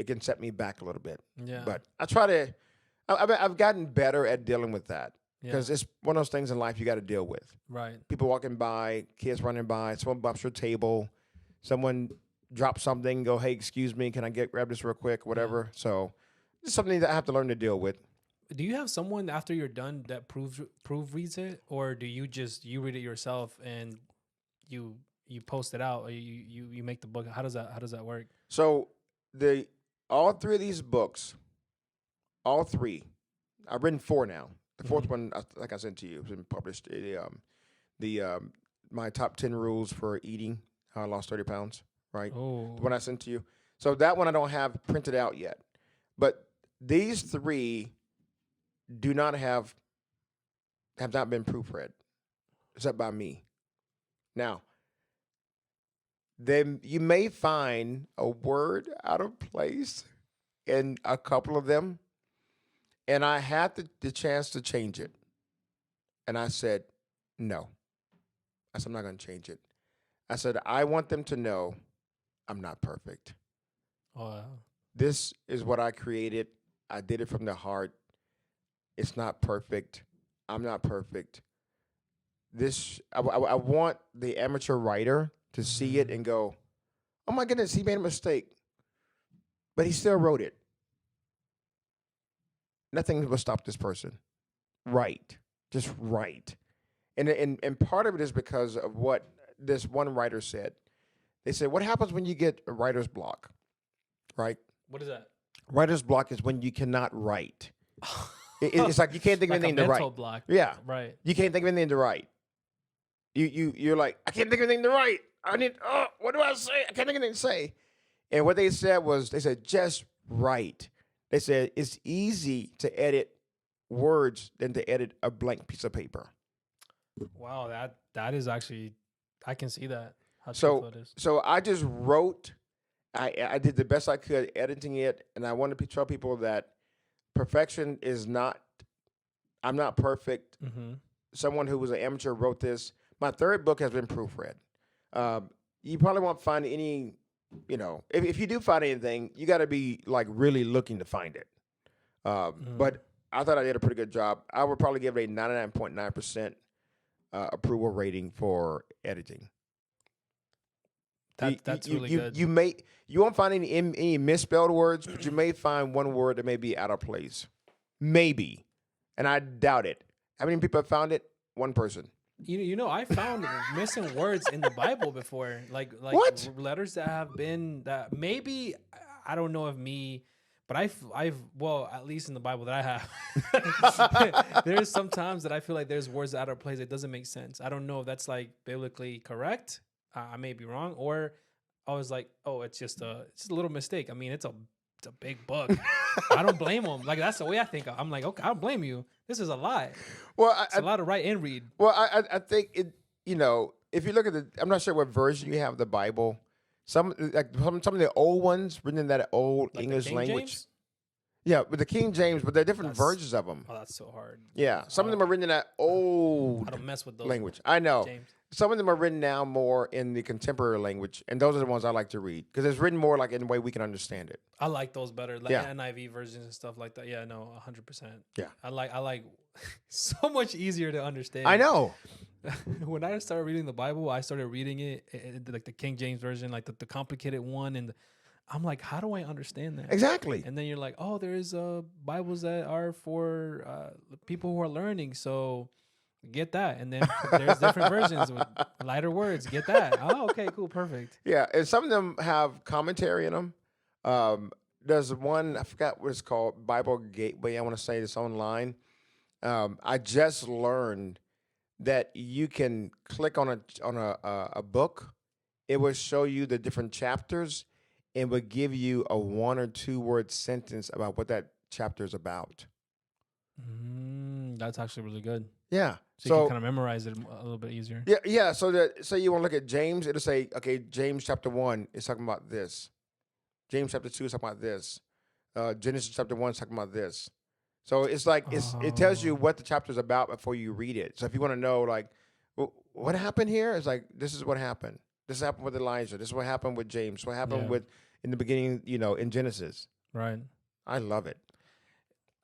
can set me back a little bit. yeah. But I try to. I've gotten better at dealing with that Yeah. because it's one of those things in life you got to deal with. Right. People walking by, kids running by, someone bumps your table, someone drops something, go, hey, excuse me, can I grab this real quick, Yeah. whatever. So it's something that I have to learn to deal with. Do you have someone after you're done that proofreads it, or do you read it yourself and you you post it out, or you make the book? How does that work? So the all three of these books, all three, I've written four now. The Mm-hmm. fourth one, like I sent to you, has been published. The My top 10 rules for eating, how I lost 30 pounds, right? The Oh. one I sent to you. So that one I don't have printed out yet. But these three do not have not been proofread, except by me. Now, then you may find a word out of place in a couple of them, and I had the chance to change it. And I said, no, I said, I'm not going to change it. I said, I want them to know I'm not perfect. Oh, This is what I created. I did it from the heart. It's not perfect. I'm not perfect. I want the amateur writer to see it and go, oh my goodness, he made a mistake, but he still wrote it. Nothing will stop this person. Right. Just right. And part of it is because of what this one writer said. They said, what happens when you get a writer's block? Right? what is that? Writer's block is when you cannot write. It's like you can't think of Like a anything to mental write. block. Yeah. Right. You can't think of anything to write. You're like, I can't think of anything to write. What do I say? I can't think of anything to say. And what they said was, they said, just write. They said, it's easy to edit words than to edit a blank piece of paper. Wow, that is actually, I can see that. How So, truthful it is. so I just wrote. I did the best I could editing it, and I wanted to tell people that perfection is not. I'm not perfect. Mm-hmm. Someone who was an amateur wrote this. My third book has been proofread. You probably won't find any. If you do find anything, you got to be like really looking to find it. But I thought I did a pretty good job. I would probably give it a 99.9% approval rating for editing. That's really good. You won't find any misspelled words, but you may find one word that may be out of place. Maybe. And I doubt it. How many people have found it? One person. I found missing words in the Bible before, like What? letters that have been that maybe I don't know if me, but I've well, at least in the Bible that I have, there's some times that I feel like there's words out of place. It doesn't make sense. I don't know if that's like biblically correct. I may be wrong, or I was like, oh, it's just a little mistake. I mean, it's a big book. I don't blame them. Like, that's the way I think. I'm like, okay, I don't blame you. This is a lie. Well, It's a lot to write and read. Well, I think it. If you look at I'm not sure what version you have of the Bible. Some of the old ones written in that old Like English King language. James? Yeah, with the King James, but there are different That's- versions of them. Oh, that's so hard. Yeah, some of them are written in that I old don't mess with those language. I know. James. Some of them are written now more in the contemporary language, and those are the ones I like to read because it's written more like in the way we can understand it. I like those better, like Yeah. NIV versions and stuff like that. Yeah, no, 100%. Yeah. I like so much easier to understand. I know. When I started reading the Bible, I started reading it like the King James version, like the complicated one, and I'm like, how do I understand that? Exactly. And then you're like, oh, there's Bibles that are for people who are learning, so get that. And then there's different versions with lighter words. Get that. Oh, okay, cool, perfect. Yeah, and some of them have commentary in them. There's one, I forgot what it's called, Bible Gateway. I want to say it's online. I just learned that you can click on a book. It will show you the different chapters and will give you a 1 or 2 word sentence about what that chapter is about. That's actually really good. Yeah. So you can kind of memorize it a little bit easier. Yeah. So that, say you want to look at James, it'll say, okay, James chapter 1 is talking about this. James chapter 2 is talking about this. Genesis chapter 1 is talking about this. So it's like it tells you what the chapter is about before you read it. So if you want to know, like, what happened here, it's like, this is what happened. This happened with Elijah. This is what happened with James. What happened with in the beginning, in Genesis. Right. I love it.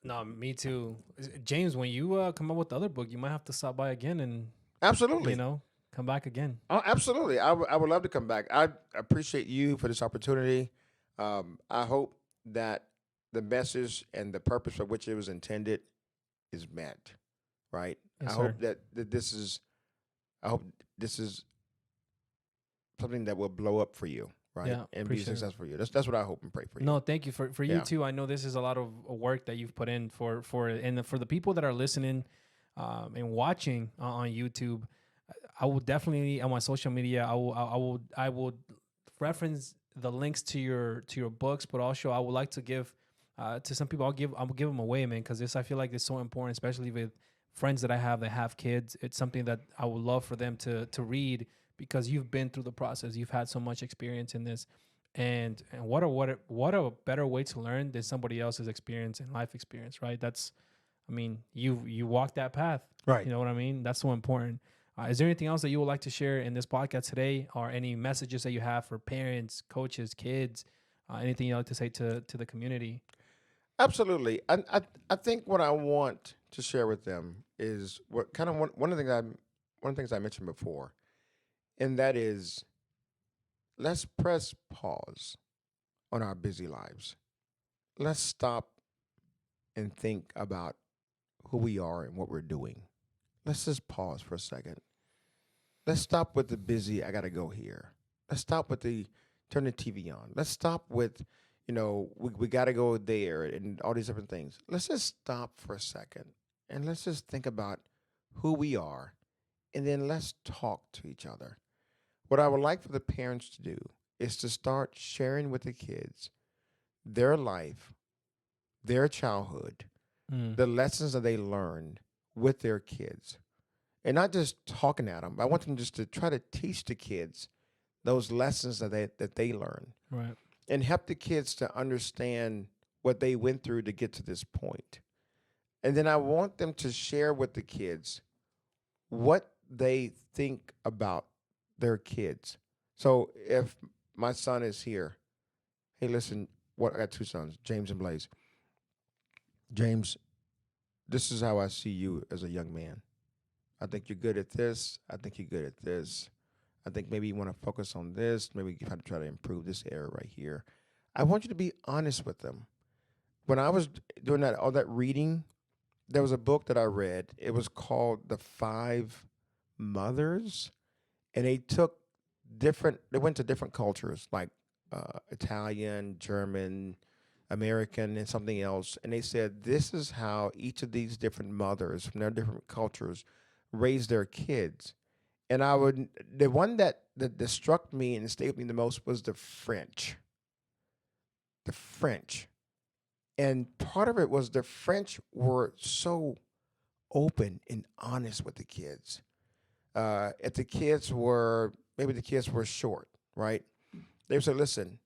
No, me too. James, when you come up with the other book, you might have to stop by again and Absolutely. come back again. Oh, absolutely. I would love to come back. I appreciate you for this opportunity. I hope that the message and the purpose for which it was intended is met. Right. Yes, I sir. hope that this is something that will blow up for you, right? Yeah, and be appreciate it. successful for you. That's what I hope and pray for you. No, thank you for you Yeah. too. I know this is a lot of work that you've put in for and for the people that are listening and watching on YouTube. I will definitely on my social media. I will reference the links to your books, but also I would like to give to some people. I'll give them away, man, because I feel like it's so important, especially with friends that I have that have kids. It's something that I would love for them to read because you've been through the process. You've had so much experience in this. And what a better way to learn than somebody else's experience and life experience, right? You walked that path, Right. You know what I mean? That's so important. Is there anything else that you would like to share in this podcast today, or any messages that you have for parents, coaches, kids, anything you'd like to say to the community? Absolutely. I think what I want to share with them is what kind of one of the things I mentioned before, and that is let's press pause on our busy lives. Let's stop and think about who we are and what we're doing. Let's just pause for a second. Let's stop with the busy, I got to go here. Let's stop with the turn the TV on. Let's stop with, we got to go there and all these different things. Let's just stop for a second and let's just think about who we are, and then let's talk to each other. What I would like for the parents to do is to start sharing with the kids their life, their childhood, Mm. the lessons that they learned with their kids, and not just talking at them. I want them just to try to teach the kids those lessons that they learn, Right. and help the kids to understand what they went through to get to this point. And then I want them to share with the kids what they think about their kids. So if my son is here, hey, listen, I got two sons, James and Blaze. James, this is how I see you as a young man. I think you're good at this. I think you're good at this. I think maybe you want to focus on this. Maybe you have to try to improve this area right here. I want you to be honest with them. When I was doing all that reading, there was a book that I read. It was called The Five Mothers, and they went to different cultures like Italian, German, American, and something else. And they said, this is how each of these different mothers from their different cultures raise their kids. And the one that struck me and stayed with me the most was the French. The French. And part of it was the French were so open and honest with the kids. If maybe the kids were short, right? They would say, listen,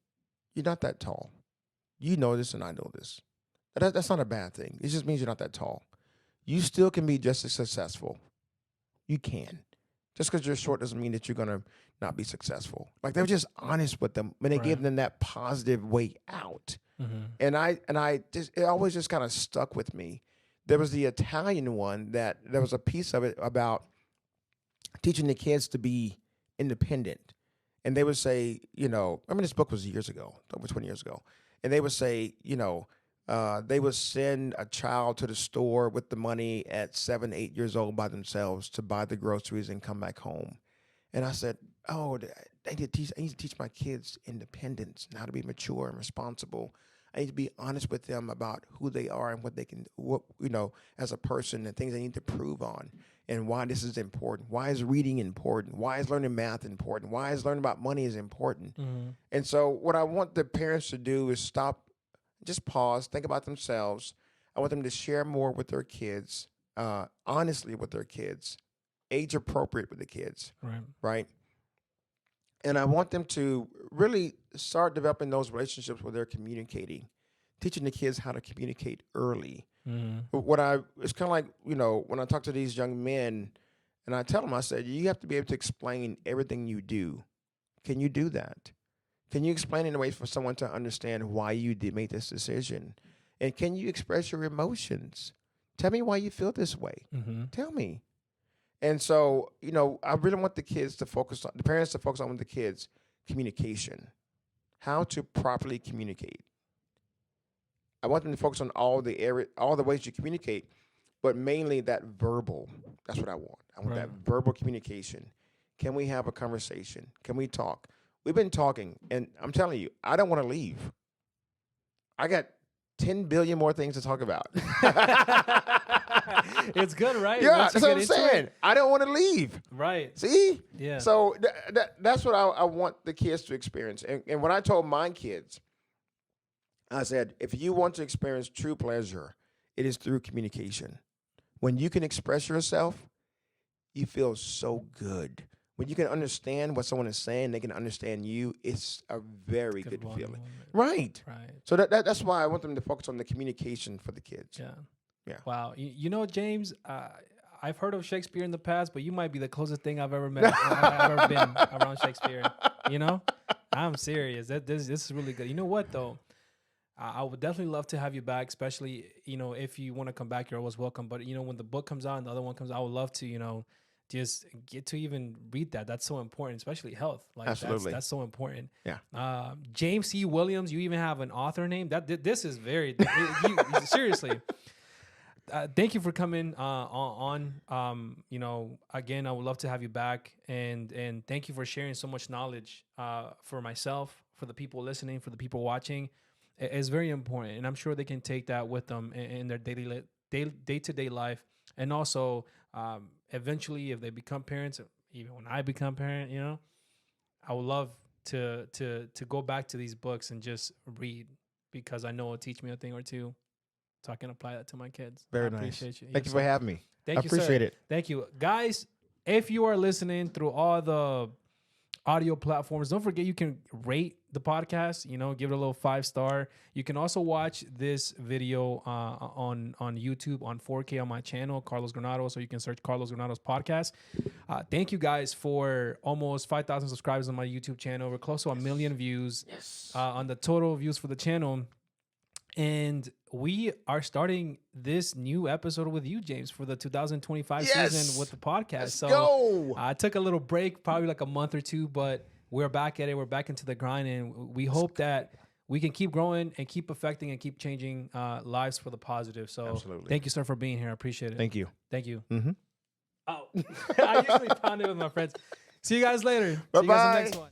you're not that tall. You know this and I know this. That's not a bad thing. It just means you're not that tall. You still can be just as successful. You can. Just because you're short doesn't mean that you're going to not be successful. Like, they were just honest with them when they gave them that positive way out. Mm-hmm. And it always just kind of stuck with me. There was the Italian one that there was a piece of it about teaching the kids to be independent. And they would say, this book was years ago, over 20 years ago. And they would say, they would send a child to the store with the money at 7, 8 years old by themselves to buy the groceries and come back home. And I said, I need to teach my kids independence and how to be mature and responsible. I need to be honest with them about who they are and what they can, as a person, and things they need to prove on, and why this is important. Why is reading important? Why is learning math important? Why is learning about money is important? Mm-hmm. And so what I want the parents to do is stop, just pause, think about themselves. I want them to share more with their kids, honestly with their kids, age appropriate with the kids, right? And I want them to really start developing those relationships where they're communicating, teaching the kids how to communicate early. Mm-hmm. It's kind of like, when I talk to these young men and I tell them, I said, you have to be able to explain everything you do. Can you do that? Can you explain in a way for someone to understand why you did make this decision? And can you express your emotions? Tell me why you feel this way. Mm-hmm. Tell me. And so, I really want the parents to focus on with the kids, communication, how to properly communicate. I want them to focus on all the ways you communicate, but mainly that verbal. That's what I want. I want that verbal communication. Can we have a conversation? Can we talk? We've been talking, and I'm telling you, I don't want to leave. I got 10 billion more things to talk about. It's good, right? Yeah, Once that's you what I'm get into saying. it. I don't want to leave. Right. See? Yeah. So that's what I want the kids to experience. And when I told my kids, I said, if you want to experience true pleasure, it is through communication. When you can express yourself, you feel so good. When you can understand what someone is saying, they can understand you, it's a very good feeling. Right. Right. So that's why I want them to focus on the communication for the kids. Yeah. Yeah. Wow. James, I've heard of Shakespeare in the past, but you might be the closest thing I've ever met. I've ever been around Shakespeare. You know, I'm serious. This is really good. You know what though? I would definitely love to have you back, especially, if you want to come back, you're always welcome. But, when the book comes out and the other one comes out, I would love to, just get to even read that. That's so important, especially health. Like Absolutely. that's so important. Yeah. James C. Williams, you even have an author name. This is very, seriously. Thank you for coming on. Again, I would love to have you back, and thank you for sharing so much knowledge for myself, for the people listening, for the people watching. It's very important, and I'm sure they can take that with them in their day-to-day life, and also eventually, if they become parents, even when I become parent, I would love to go back to these books and just read, because I know it'll teach me a thing or two, so I can apply that to my kids. Very nice. Appreciate you. Thank you for having me. Thank you, appreciate it. Thank you, guys. If you are listening through all the audio platforms, don't forget you can rate the podcast, give it a little 5-star. You can also watch this video on YouTube on 4K on my channel, Carlos Granados, or you can search Carlos Granados podcast. Thank you guys for almost 5,000 subscribers on my YouTube channel. We're close to 1 million views on the total views for the channel. And we are starting this new episode with you, James, for the 2025 season with the podcast. Let's go. I took a little break, probably like a month or two, but we're back at it. We're back into the grind, and we hope that we can keep growing and keep affecting and keep changing lives for the positive. So Absolutely. Thank you, sir, for being here. I appreciate it. Thank you. Thank you. Mm-hmm. Oh, I usually pound it with my friends. See you guys later. Bye-bye. See you guys in the next one.